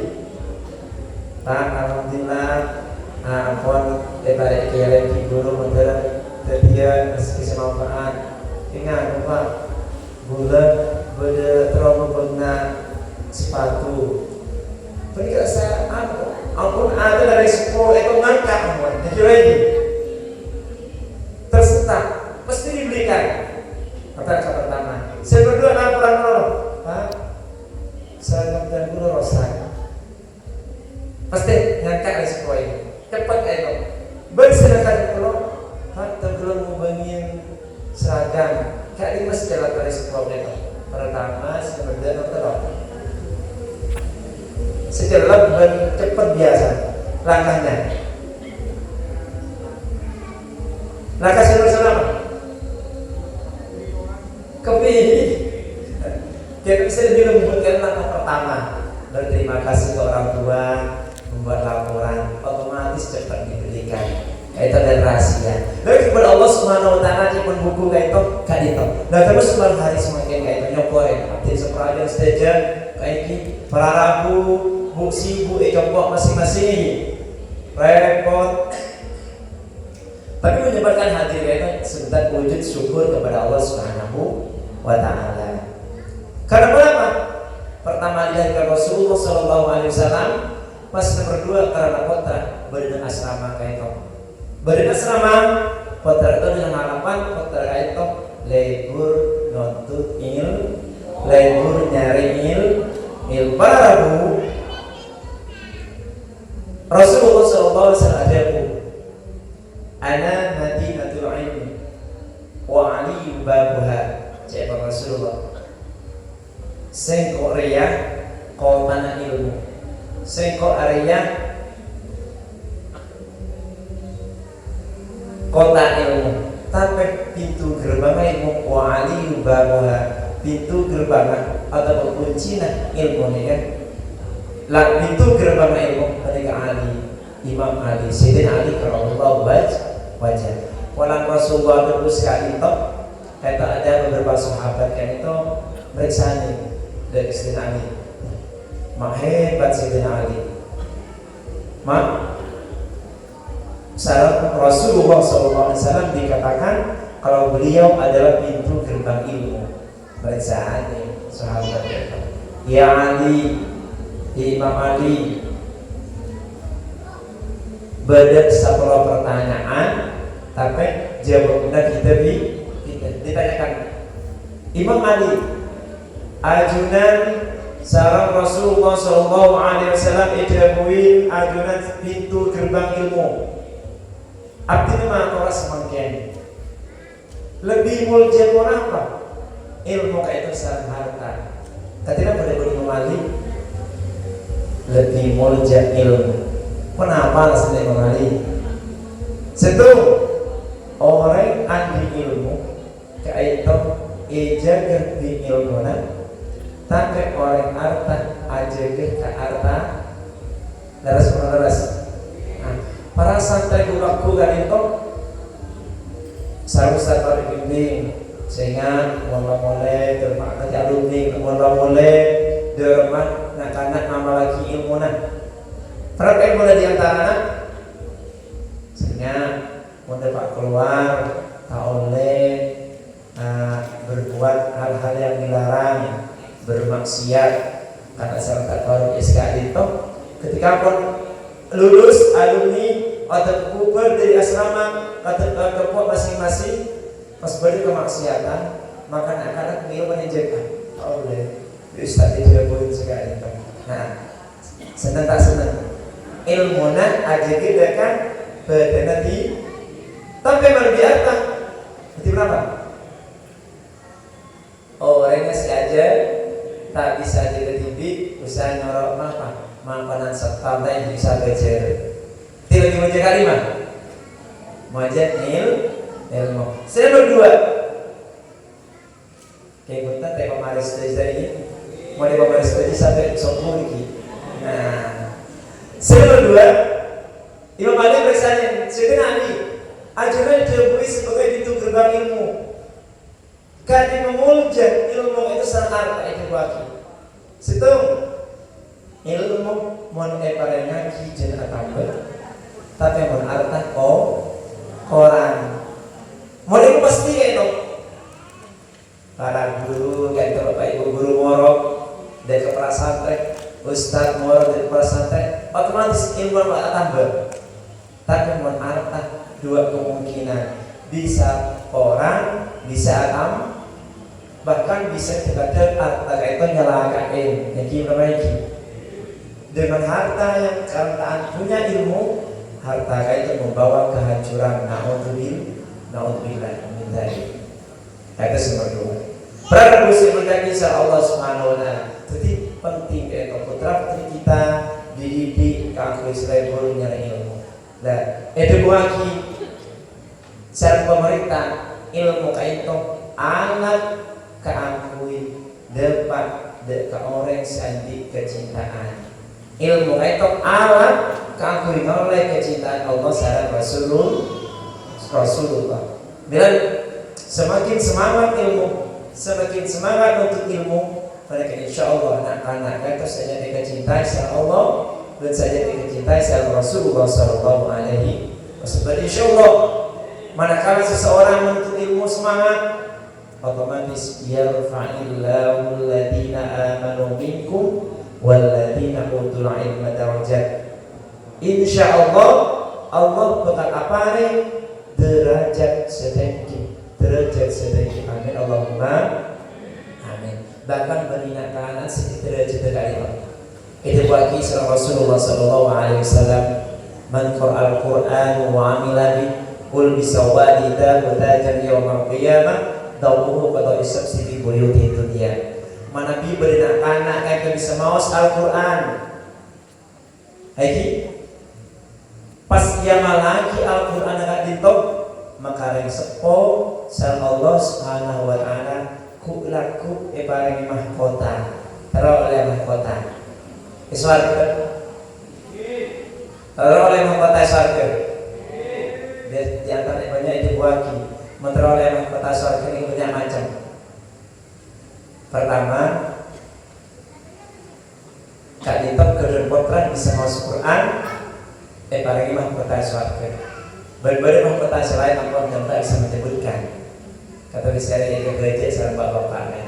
Pak alhamdulillah ampun baik lagi dulu mentera tadian kesemanfaat ingat Pak bulan terlalu pernah sepatu pergi rasa ampun ada dari 10 itu ngangkat ampun lagi tersentak pasti dibelikan. Kata pertama saya berdua laporan dulu Pak, saya dan dulu rosak pasti ngangkat dari 10 ini cepat itu bersilakan kalau Pak belum ngubungin seragam kayak ini masih jalan dari 10 itu pertama saya berdua dokter sejelas cepat biasa langkahnya. Langkah sederhana apa? Kepilih. Jadi bisa lebih menyebutkan langkah pertama berterima kasih ke orang tua, membuat laporan, otomatis cepat diberikan. Itu dan rahasia. Lalu kepada Allah Subhanahu Wa Taala di buku kayak itu. Nah terus semakin hari semakin kayak itu nyokoin. Artinya seperajan saja kayak ini para rabu, buksi, bu, coba masing-masing repot. Tapi menyebabkan hati kita sebentar wujud syukur kepada Allah Subhanahu Wa Taala. Karena apa? Pertama dari Rasulullah Sallallahu Alaihi Wasallam, pas nomor 2 karena kota berdena asrama kayak itu. Berdena asrama kota itu dengan harapan kota kayak itu lebur nuntut lebur nyari ilmu. Rasulullah Sallallahu Alaihi Wasallam ana madinatul ilmi wa ali babuha cakap Rasulullah sing Korea kota ilmu sing Korea kota ilmu tapi pintu gerbang ilmu wa ali babuha pintu gerbang atau kuncinya ilmu ni kan lah pintu gerbang ilmu ketika Ali Imam Ali Sayyidina Ali karramallahu wajah walang Rasulullah terus sekali itu kata ada beberapa sahabat kan itu meriksa nih dari Sayyidina Ali hebat Sayyidina Ali syarat Rasulullah SAW dikatakan kalau beliau adalah pintu gerbang ilmu. Meriksa nih sahabat itu ya Ali Imam Ali berat 10 pertanyaan tapi jawabnya kita ditanyakan Imam Ali ajunan sarang Rasulullah Sallallahu Alaihi Wasallam ijabuin ajunan pintu gerbang ilmu artinya mana orang semangkian lebih mulia apa ilmu kayak itu sarang harta ketika pada Imam Ali lebih mulia ilmu. Kenapa alasannya Imam Ali? Satu orang ahli ilmu kayak itu eja di ilmu tapi orang harta aja ke harta laras. Para santri guru kan itu seharusnya pada bimbing sehingga mulai termakna alumni mulai dermat nak nama lagi ilmu berapa ilmu di antara sehingga mendapat keluar tak oleh berbuat hal-hal yang dilarang bermaksiat karena syarat baru SKD itu ketika pun lulus alumni atau kumpul dari asrama atau kelompok masing-masing pas balik kemaksiatan maka anak-anak beliau menunjukkan oleh Ustaz dia boleh sekali. Nah, senang tak senang ilmunya aja kita kan berada di tapi berbiasa itu berapa? Orangnya saja tak bisa jadi usaha nyorok apa makanan serta yang bisa belajar tidak dibaca kalimat majat ilmu saya berdua kayak kita tema maris dari mau di maris tadi sampai 10 lagi nah saya berdua Imam Ali bersanya Sayyidina Ali ajaran diakui sebagai pintu gerbang ilmu kan memulja ilmu itu sangat itu bagi situ ilmu mon eparenya kijen atambah tapi mon artah orang mon itu pasti itu para guru kan bapak ibu guru morok dari kepala santri ustaz morok dari kepala santri otomatis ilmu mon arta dua kemungkinan, bisa orang, bisa alam, bahkan bisa terkadang harta itu nyalakain yang perbaiki. Dengan harta yang karena punya ilmu, harta itu membawa kehancuran. Naudzubillah min dzalik. Kata semua para muslim insya Allah Subhanahu wa taala. Jadi penting itu putra putri kita dididik kanggo Islam guru nyari ilmu. Nah, itu lagi secara pemerintah ilmu itu alat keangkui dapat ke orang sandi kecintaan. Ilmu itu alat keangkui oleh kecintaan Allah secara Rasulullah. Dan semakin semangat ilmu, semakin semangat untuk ilmu, mereka insya Allah anak-anak itu saja dicintai oleh Allah dan saja dicintai oleh Rasulullah Sallallahu Alaihi Wasallam. Insya Allah, manakala seseorang menuntut ilmu semangat, otomatis yarfa'illahu alladhina amanu minkum walladhina utul ilma darajat. Insya Allah, Allah bakal apare derajat sedikit. Amin Allahumma amin. Bahkan berina kanan sedikit derajat kali Allah. Itu bagi Rasulullah Sallallahu Alaihi Wasallam, man qara'al Quran wa amila bi qul bisawadi dajan yaumil qiyamah dawuhu qada isabsi bi buyuti dunya. Mana bi berina kanan kayak bisa maos Al-Quran. Hai pas ia malaki Al-Quran agak ditop maka reng sepo sal Allah Subhanahu wa taala ku laku paring mahkota taro oleh mahkota swarga taro oleh mahkota swarga di antara banyak itu buaki mentero oleh mahkota swarga ini banyak macam. Pertama kak ditop ke potran bisa masuk Quran paring mahkota swarga. Berbagai mahkota selain Allah dan tak bisa menyebutkan. Kata bisa di gereja sama bapak-bapak.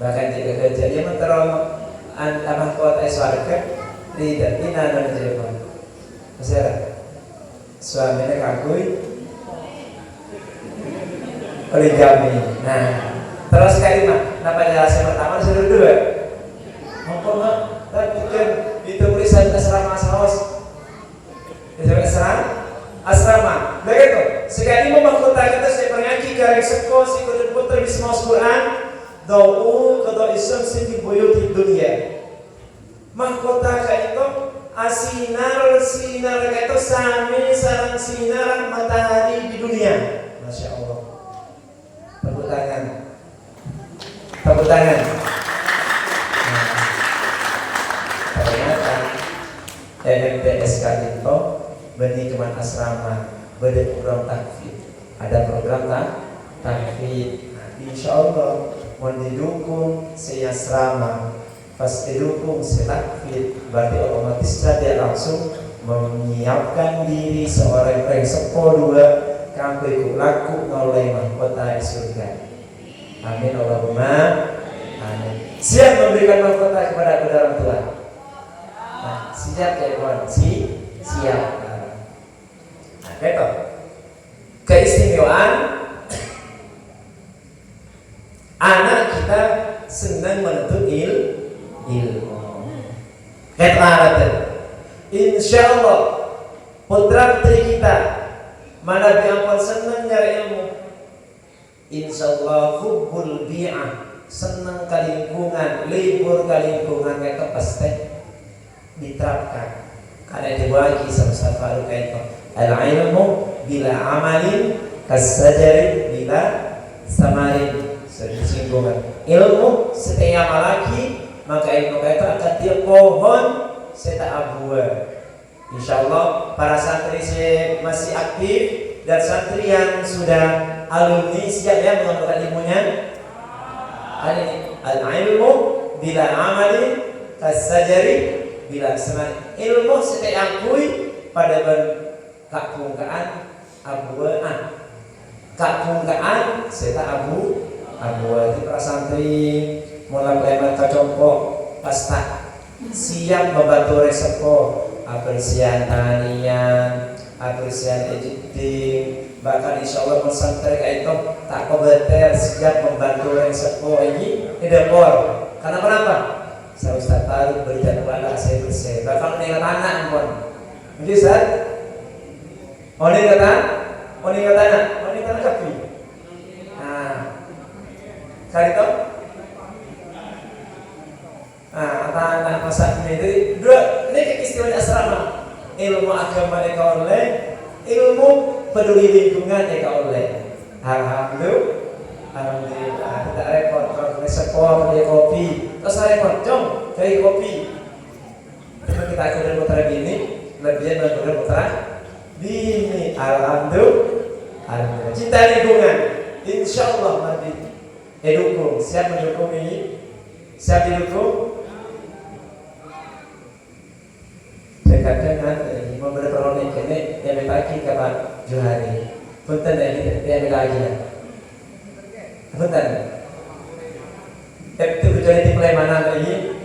Bahkan di gereja dia mentero mahkota swarga tidak dan jawab. Masalah suaminya kagui poligami. Nah, terus kali kenapa jelasnya pertama disuruh dua? Ngomong tapi kan itu tulisan asrama saus. Disebut asrama. Begitu. Sekali mahkota kita saya mengaji garing seko si kudu putra bisa masuk Quran. Dau kada isam sing buyut dunia. Mahkota kayak itu sinar kayak itu sami sarang sinar matahari di dunia. Masya Allah. Tepuk tangan. Ternyata MTS kali itu benih keman asrama, benih program takfid, ada program takfid. Nah, insya Allah mau didukung si asrama, pas didukung si takfid, berarti otomatis dia langsung menyiapkan diri seorang yang sepo dua kampai laku oleh mahkota surga. Amin Allahumma amin. Siap memberikan mahkota kepada kedua orang tua. Nah, siap ya kawan, siap. Itu keistimewaan anak kita senang menuntut ilmu. Insya Allah putra putri kita mana biarpun senang nyari ilmu, insya Allah hubbul bi'ah senang ke lingkungan, libur ke lingkungan itu pasti diterapkan. Karena dibagi sama-sama itu al-ilmu bila amalin kasajari bila samarin. Singgungan ilmu setiap lagi maka ilmu itu akan tiap pohon setiap abuah. Insyaallah para santri masih aktif dan santri yang sudah alumni siap ya mengamalkan ilmunya. Al-ilmu bila amalin kasajari bila samarin. Ilmu setiap akui pada kakungkaan abuan kakungkaan serta abu di para santri mulai lemat kecompok pasta siap membantu resiko apresian tanian apresiasi editing, bahkan insya Allah pesantren itu tak kebeter siap membantu yang sepuh ini depor. Karena kenapa? Saya Ustaz Taruk berikan kepada saya bersih. Bahkan mengingat anak pun. Mungkin Ustaz? Mengingat anak kapi. Nah, kali itu, anak masa ini dua ini istilahnya asrama. Ilmu agama eka oleh, ilmu peduli lingkungan eka oleh. Alhamdulillah, tidak repot. Kalau sekolah beli kopi, terus repot, jom cari kopi. Cuma kita akan putra bini, lebihnya berputar putra bini. Alhamdulillah. Cinta lingkungan, insya Allah nanti dukung. Siap mendukung ini? Siap didukung? Kadang-kadang memberi peroleh ini yang berpagi ke Pak Johari. Punten yang berlagi ya. Punten. Itu kecuali di Palembang ini.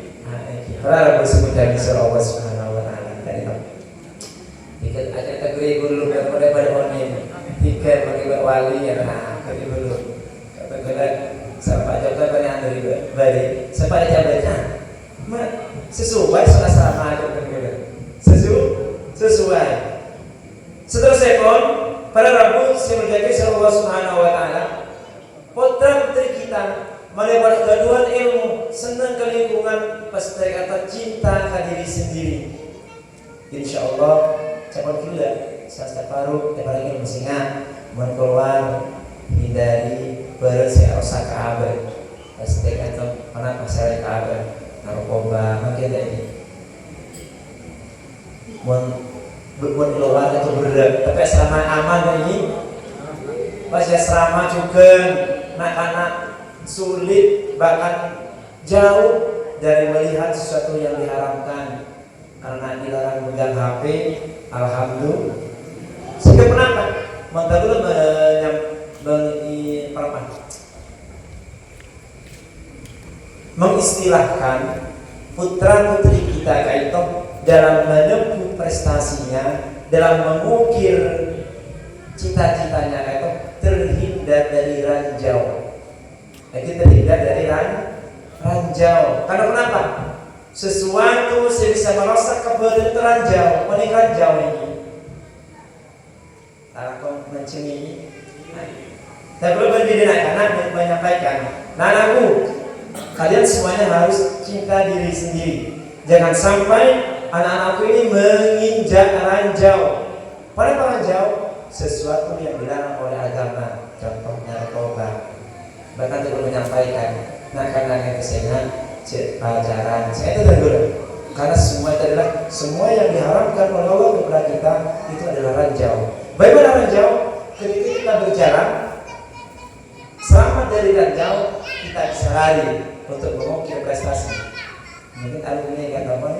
Para bersemudah dari surah Allah Subhanahu Wa Taala. Tadi Pak. Tiga aja tegri guru daripada orang tiga bagi wali ya. Kali dulu. Kadang-kadang sampai jatuh banyak dari baik. Sampai jabatan. Sesuai sama aja kadang-kadang. Sesuai. Seterusnya pun pada Rabu saya menjadi Allah Subhanahu Wa Taala. Putra putri kita melebar keduaan ilmu, senang ke lingkungan, pasti kata cinta ke diri sendiri. Insya Allah cepat juga. Saya Faruk yang ilmu singa keluar hindari bersih rasa kabar. Pasti kata mana masalah kabar narkoba makin ini. Buat keluar itu berat, tapi selama aman ini, pas ya selama juga anak-anak sulit bahkan jauh dari melihat sesuatu yang diharamkan karena dilarang megang HP. Alhamdulillah. Sehingga kenapa? Mengetahui mengistilahkan putra putri kita itu dalam menempuh prestasinya, dalam mengukir cita-citanya itu terhindar dari ranjau. Jadi terhindar dari ranjau. Karena kenapa? Sesuatu yang bisa merosak keberadaan ranjau, menikah ranjau ini. Kalau mencuri, saya belum mendidik anak menyampaikan, anakku, kalian semuanya harus cinta diri sendiri. Jangan sampai anak-anakku ini menginjak ranjau. Pada ranjau sesuatu yang dilarang oleh agama, contohnya narkoba. Bahkan juga menyampaikan, karena kesehatan pelajaran. Saya itu dulu, karena semua itu adalah semua yang diharamkan oleh Allah kepada kita itu adalah ranjau. Bagaimana ranjau? Ketika kita berjalan, selamat dari ranjau, kita bisa lari untuk mengukir prestasi. Mungkin alumni yang tahu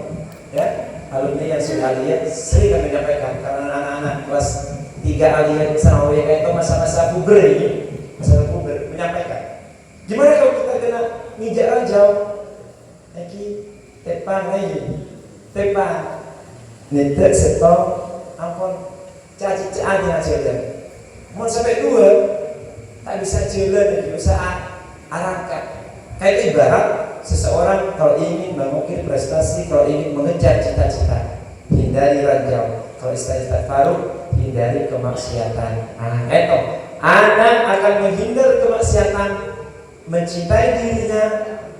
ya, alumni yang sudah lihat sering kami menyampaikan karena anak-anak kelas 3 aliyah sanawiyah itu masa-masa puber ini, masa puber menyampaikan. Gimana kalau kita kena nginjak ranjau? Lagi tepang nyetek setor ampun caci-caci jalan. Mau sampai 2 tak bisa jalan, usaha arangkan. Kayak ibarat seseorang kalau ingin mengukir prestasi, kalau ingin mengejar cita-cita, hindari ranjau. Kalau istilah Faruk, hindari kemaksiatan. Anak akan menghindar kemaksiatan, mencintai dirinya,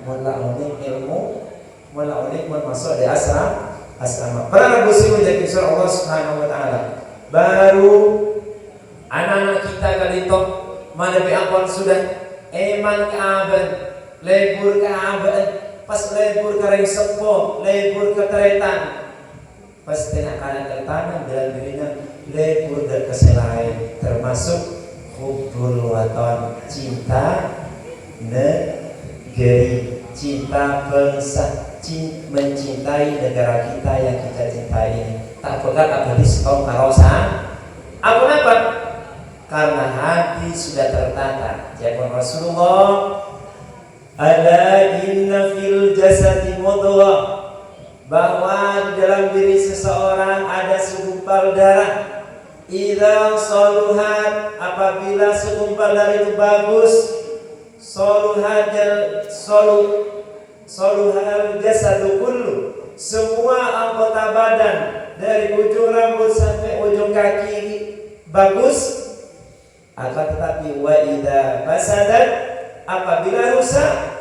melakukan ilmu, melakukan masuk di asrama. Para muslim menjadi surah Allah Subhanahu Wa Taala. Baru anak-anak kita kali itu mana ampun sudah eman keaban, lebur keaban, pas lebur kering sepo, lebur keteretan, pasti akan tertanam dalam dirinya lebur dan keselain, termasuk hubbul waton, cinta negeri, cinta bangsa, mencintai negara kita yang kita cintai ini. Tak pegat abadi setong karosa. Apa? Karena hati sudah tertata. Jawab Rasulullah, ala inna fil jasadi mudghah, bahwa di dalam diri seseorang ada segumpal darah. Idza saluhat, apabila segumpal dari itu bagus, saluhal jasadu kullu, semua anggota badan dari ujung rambut sampai ujung kaki bagus. Akan tetapi wa idza fasadat, apabila rusak,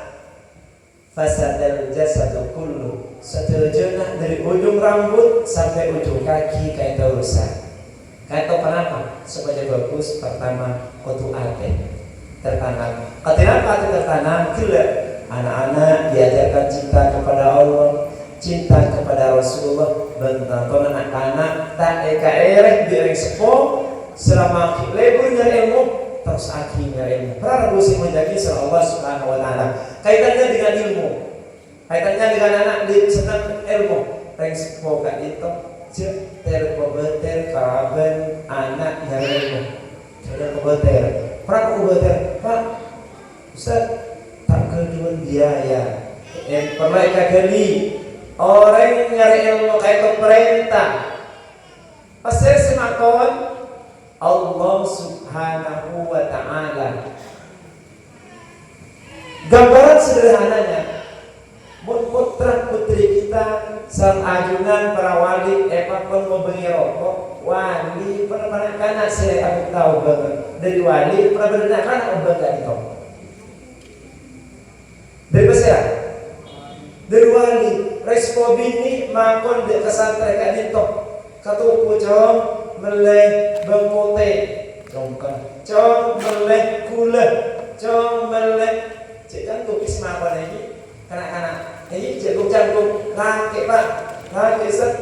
fasadal jasadu kullu, seterusnya dari ujung rambut sampai ujung kaki kayak rusak. Kayak kenapa? Supaya bagus, pertama kudu ate tertanam. Kenapa tertanam? Gila. Anak-anak diajarkan cinta kepada Allah, cinta kepada Rasulullah. Bentar anak-anak tak eka biar sepo selama leburnya ilmu terus akhirnya ilmu. Prabu sih menjadi Allah Subhanahu Wa Taala. Kaitannya dengan ilmu, kaitannya dengan anak di senang ilmu. Reng sepo kat itu. Ter kobeter kaben anak yang ilmu. Ter kobeter, pra kobeter, pak Ustaz tak kedua biaya. Yang pernah kali orang nyari ilmu kayak perintah. Pasal semakon Allah Subhanahu Wa Taala. Gambaran sederhananya, putra putri kita sang ajunan para wali pun mau beli rokok wali pernah kanak saya aku tahu banget dari wali pernah berenang kanak banget itu dari besar dari wali respo bini makon di kesantren kan itu katuku cong meleh bengkote cong meleh gula cong meleh cik kan tukis makon ini kanak-kanak ini jagung-jagung laki pak laki set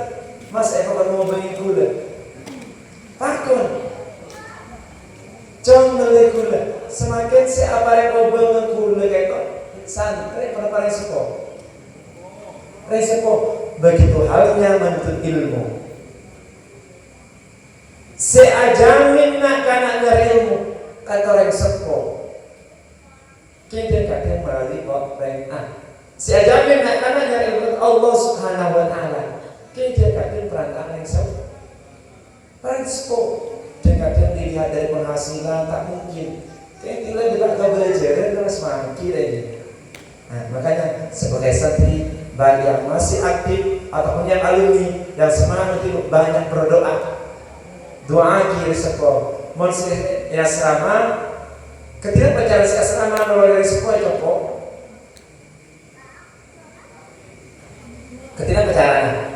mas apa mau beli gula takut cong beli gula semakin siapa yang mau beli gula kayak santri pada resiko begitu halnya menuntut ilmu seajamin nak kanak dari ilmu kata orang sepo kita kata melalui orang si ajamin nak karena nyari ilmu Allah Subhanahu Wa Taala. Kita katakan perantara yang sama. Transpo, jika dilihat dari penghasilan tak mungkin. Kita juga tak belajar terus mangki lagi. Nah, makanya sebagai santri bagi yang masih aktif ataupun yang alumni yang semangat itu banyak berdoa. Doa kiri sepo. Monsi ya asrama. Ketika pacaran si asrama melalui sepo itu kok. Ketika pacaran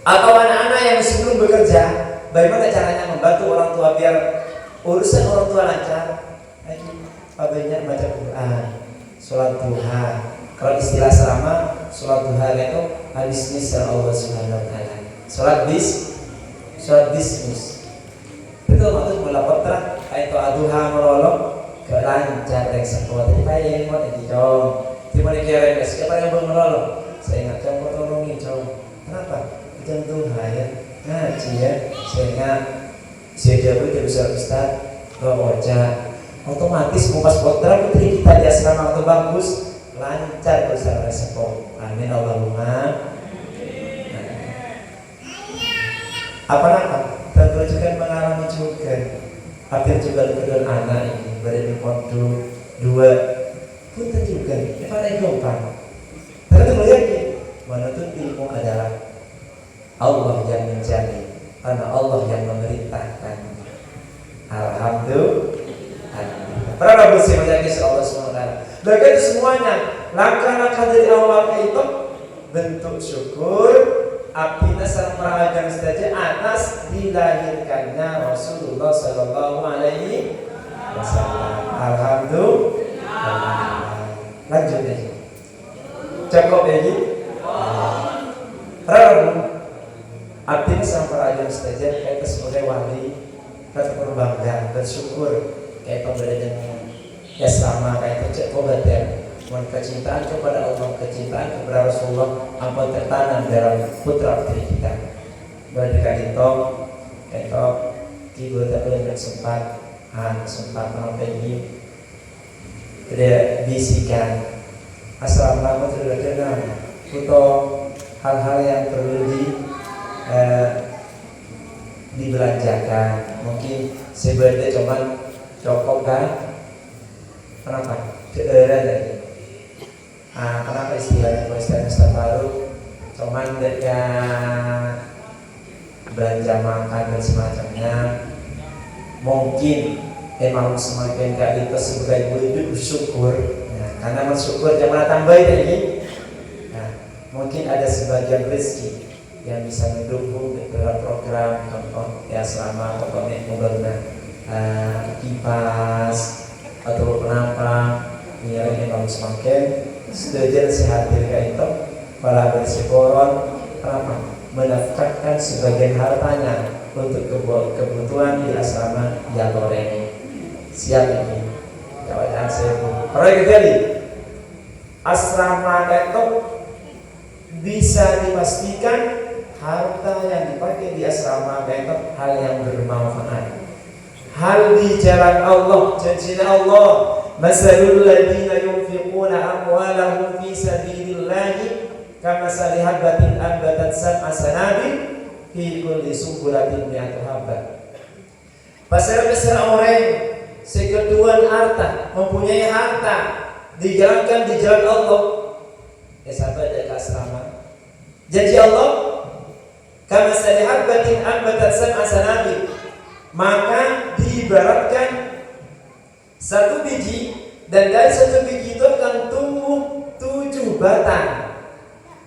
atau anak-anak yang sebelum bekerja, bagaimana caranya membantu orang tua biar urusan orang tua lancar? Banyak baca Quran, sholat duha. Kalau istilah selama sholat duha itu bisnis Allah Subhanahu Wa Taala. Sholat bisnis. Itu maksud melapor terang. Itu aduha melolok ke lancar yang sekolah. Jadi payah mau dicom. Tiba dikira siapa yang belum melolok? Saya ingat coba tolongin coba. Kenapa? Jantung ya ngaji ya. Saya ingat saya jawab dia besar Ustaz baca otomatis kupas putra putri kita di asrama itu bagus lancar besar resiko. Amin Allahumma. Apa tentu juga mengalami juga. Hampir juga kedua anak ini berada di dua pun juga. Pada gampang. Tapi yakin menuntut ilmu adalah Allah yang menjamin, karena Allah yang memerintahkan. Alhamdulillah. Para bersih menjadi Allah SWT. Dan itu semuanya langkah-langkah dari awal itu bentuk syukur. Artinya sang peragam saja atas dilahirkannya Rasulullah Sallallahu Alaihi Wasallam. Alhamdulillah. Lanjut aja. Cukup ini. Artinya sang perajin sejajar kita sebagai wali kita berbangga, bersyukur kayak pembelajaran ya sama kayak cek obatnya kecintaan kepada Allah, kecintaan kepada Rasulullah ampun tertanam dalam putra putri kita. Berdeka itu tiba tak boleh sempat menopeni tidak bisikan assalamualaikum warahmatullahi wabarakatuh. Hal-hal yang perlu dibelanjakan. Mungkin sebenarnya cuman cokok kan, kenapa? Keeran lagi. Kenapa istilahnya baru? Cuman dia belanja makan dan semacamnya. Mungkin emang semakin gak itu sebagai wujud bersyukur. Nah, karena bersyukur jangan tambah ini. Nah, mungkin ada sebagian rezeki yang bisa mendukung dalam program contoh ya selama pokoknya pembangunan kipas atau penampang nilai yang semakin sedajan sehat diri itu para bersikoron kenapa menafkahkan sebagian hartanya untuk kebutuhan di asrama Yatoreni. Siap ini kawan saya proyek kali asrama itu bisa dipastikan harta yang dipakai di asrama itu hal yang bermanfaat, hal di jalan Allah. Janji Allah, masalul ladina yunfiquna amwalahum fi sabilillahi kamathali habatin anbatat sab'a sanabil fi kulli sumbulatin mi'atu habbah. Pasal-pasal orang sekeduan harta, mempunyai harta dijalankan di jalan Allah. Sampai ada asrama. Janji Allah, kamathali habatin anbatat sab'a sanabil, maka diibaratkan satu biji, dan dari satu biji itu akan tumbuh 7 batang,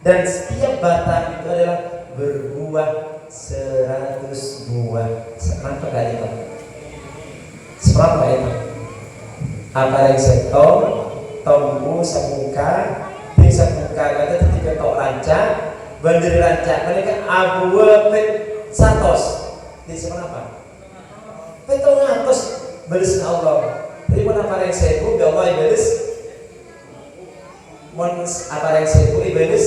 dan setiap batang itu adalah berbuah 100 buah. Seberapa kali itu? Seberapa itu? Apa yang setong, tombu semuka, di semuka kata ketika tok rancak, banderi rancak, mereka abu pet satos. Di seberapa? Petong ngatos bersih Allah. Jadi pun apa yang saya bu, Allah ibadah. Mon apa yang saya bu ibadah.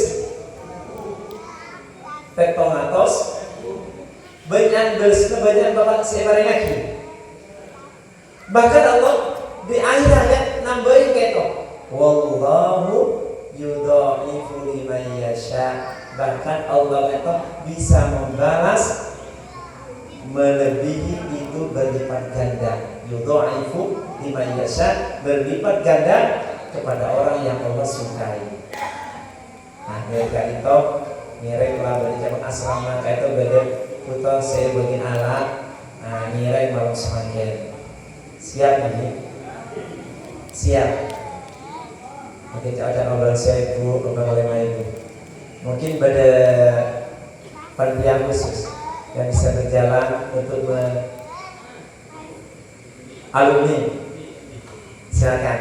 Petong ngatos. Banyak bersih, banyak bapak saya bareng lagi. Bahkan Allah di akhir ayat nambahin keto. Wallahu yudha'ifu liman yasha. Bahkan Allah itu bisa membalas melebihi itu berlipat ganda. Yudha'ifu liman yasha, berlipat ganda kepada orang yang Allah sukai. Nah, mereka itu ngirai kalau beri cabang asrama kayak itu beda puto saya bagi alat. Nah, ngirai malam semakin siap nih, siap. Mungkin ada ngobrol saya ibu, ngobrol oleh ibu. Mungkin pada panitia khusus yang bisa berjalan untuk alumni, silakan.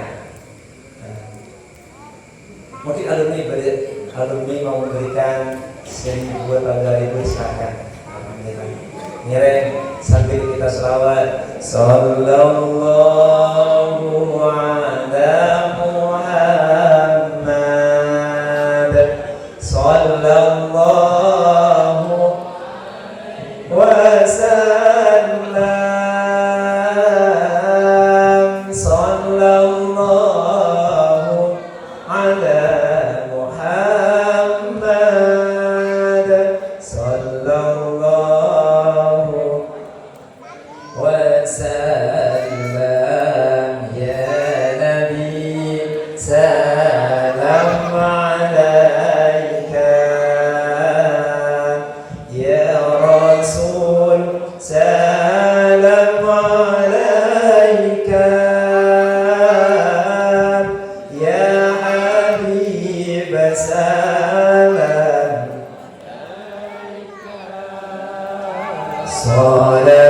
Mungkin alumni mau memberikan 1.000 atau 2.000, silakan. Alhamdulillah. Nireng sambil kita selawat. Sallallahu ala Muhammad. Sallallahu wasallam. Sallallahu ala Muhammad. Sallallahu wasallam. Ya Nabi salam alaika, ya Rasul salam alaika, ya Habib salam. Salawatullah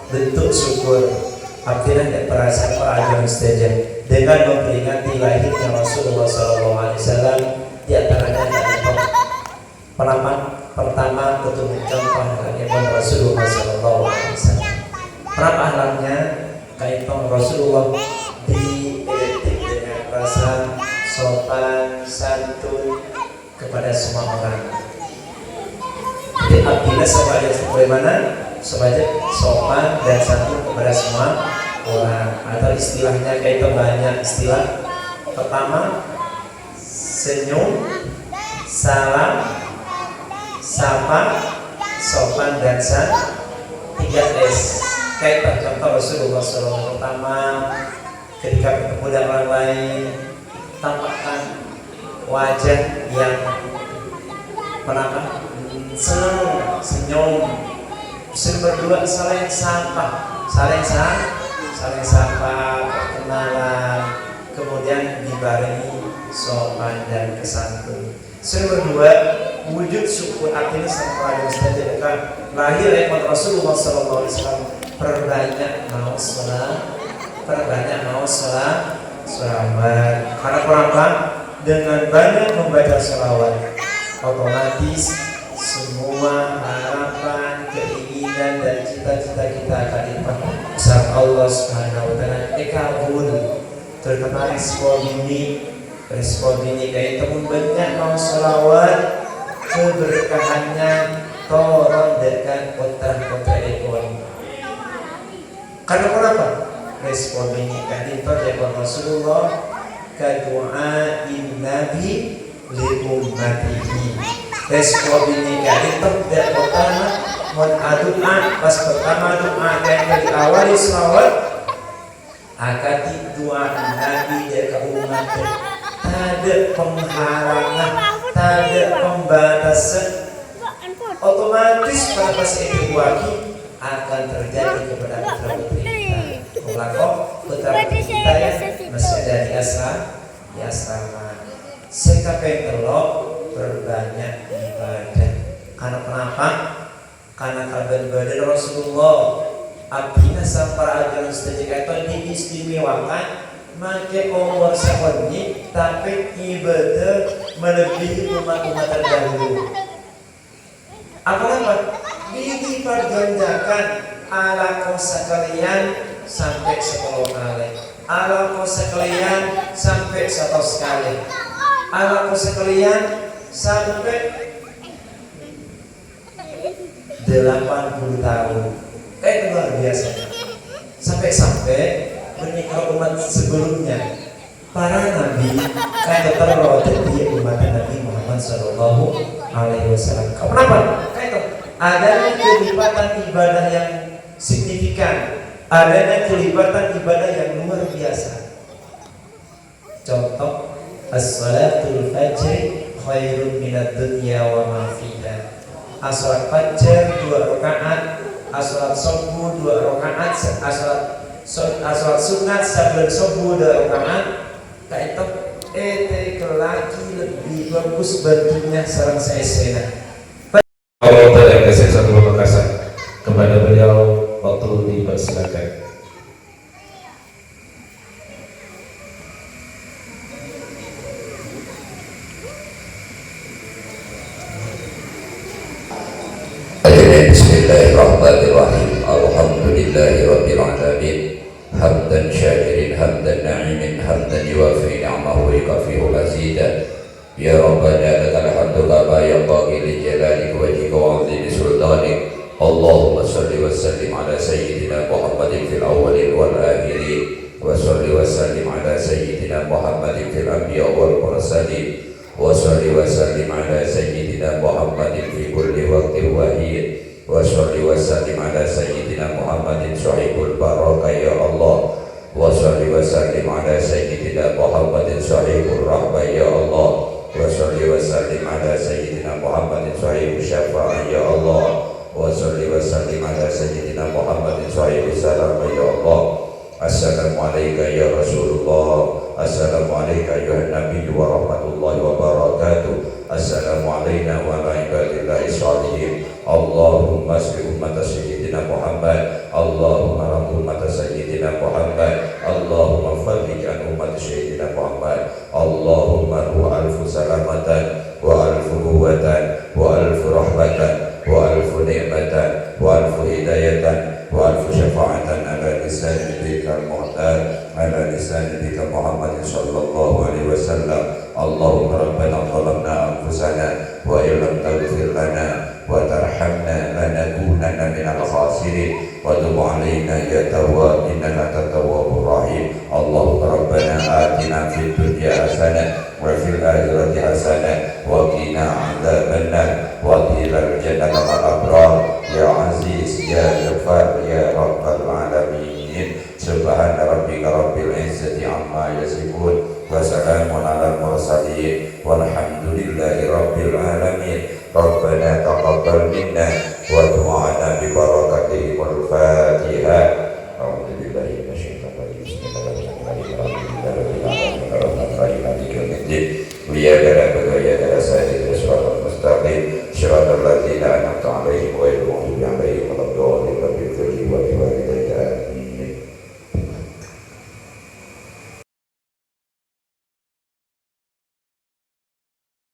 bentuk syukur akhirnya tidak perasaan perayaan saja dengan memperingati lahirnya Rasulullah SAW. Di antaranya contoh pertama untuk mencontoh kehidupan Rasulullah SAW. Kenapa halnya kaitan Rasulullah dieditik dengan rasa sopan santun kepada semua orang. Jadi artinya sebagaimana sebagai sopan dan santun kepada semua orang, atau istilahnya kaitan banyak istilah. Pertama, senyum, salam, sapa, sopan dan santun. 3S. Kaitan contoh Rasulullah SAW. Pertama, ketika bertemu dengan orang lain, tampakkan wajah yang senang, senyum. Berdua saling sapa, perkenalan, kemudian dibarengi sopan dan kesantun. Berdua wujud syukur artinya sampai menjadikan lahir ekor Rasulullah SAW. Perbanyak mau selawat. Karena kenapa? Dengan banyak membaca selawat, otomatis semua harapan, keinginan dan cita-cita kita akan dipenuhi sama Allah Subhanahu wa taala. Kabul. Terutama respon ini kayak temun banyak mau selawat, keberkahannya turun dekat kota-kota ekonomi. Karena kenapa? Respon ini kan itu dari Rasulullah kadu'ain Nabi li ummatihi. Respon ini kan itu dari pertama doa, pas pertama doa yang diawali selawat akan doa Nabi dari umatnya. Ada penghalangan, ada pembatasan, otomatis pada pas itu wajib akan terjadi kepada putra-putri kita. Melakok putra-putri kita yang masih ada di asrama. Sekapai telok berbanyak ibadah. Karena kenapa? Karena kabar ibadah Rasulullah abdina sampara ajaran sedekah itu diistimewakan. Maka Allah sebenarnya tapi ibadah melebihi umat-umat terdahulu. Apa? Dilipat gandakan ala kau sekalian sampai 10 kali, ala kau sekalian sampai 100 kali, ala kau sekalian sampai 80 tahun. Kayak luar biasa. Sampai menikah umat sebelumnya para nabi kayak terlalu jadi umat Nabi Muhammad Sallallahu Alaihi Wasallam. Kenapa? Kayak adanya kelibatan ibadah yang signifikan, adanya kelibatan ibadah yang luar biasa. Contoh, as-salatul fajr khairun minad dunya wa ma fiha. As-salat fajr 2 rakaat, as-salat subuh 2 rakaat, as-salat sunat sebelum subuh 2 rakaat. Kayak itu lagi lebih bagus bentuknya sarang saya sena. Allah Ta'ala kasih satu pemekasan kepada beliau waktu dipersilakan. Bismillahirrahmanirrahim. Alhamdulillahi alamin. Hamdan syakirin, hamdan na'imin, hamdan yuwafi ni'amahu wa yukafi'u mazidah. Ya Rabbana lakal hamdu kama yanbaghi li jalali wajhika wa 'azimi sultanik. Allahumma salli wa sallim ala sayyidina Muhammadin fil awwalin wal akhirin, wa salli wa sallim ala sayyidina Muhammadin fil anbiya wal mursalin, wa salli wa sallim ala sayyidina Muhammadin fi kulli waqtin wa hin, wa salli wa sallim ala sayyidina Muhammadin sahibul barakah ya Allah, wa salli wa sallim ala sayyidina Muhammadin sahibul rahmah ya Allah, wa salli wa sallim ala sayyidina Muhammadin sahibul syafa'ah ya Allah, wa salli wa sallim ala sayyidina Muhammadin sahibul salam ya Allah. Assalamu alayka ya Rasulullah, assalamu alayka ya Nabi wa rahmatullahi wa barakatuh. Assalamu alayna wa ala ibadillahi shalihin. Allahumma asli ummata sayyidina Muhammad, Allahumma rahmu ummata sayyidina Muhammad, Allahumma farrij an ummata sayyidina Muhammad, Allahumma ruh alfu salamatan wa alfu quwwatan wa alfu rahmatan wa alfu ni'matan wa alfu hidayatan wa alfu syafa'atan ala lisan nabiyika al-mu'tad ala lisan nabiyika Muhammad sallallahu alaihi wasallam. Allahumma rabbana zalamna anfusana wa illam taghfir lana wa tarhamna lanakunanna minal khasirin wa tub alaina ya tawwab innaka antat tawwabur rahim. Allahumma rabbana atina fid dunya hasanah wa fil akhirati hasanah wa qina adzabannar wa qina jannata ma'al abrar ya aziz ya ghafar ya rabbal alamin. Subhana rabbika rabbil izzati amma yasifun wa salamun alal mursalin walhamdulillahi rabbil alamin. Rabbana taqabbal minna wa du'ana bi barakatihi wal Fatihah. A'udzu billahi minasyaitonir rajim. Bismillahirrahmanirrahim.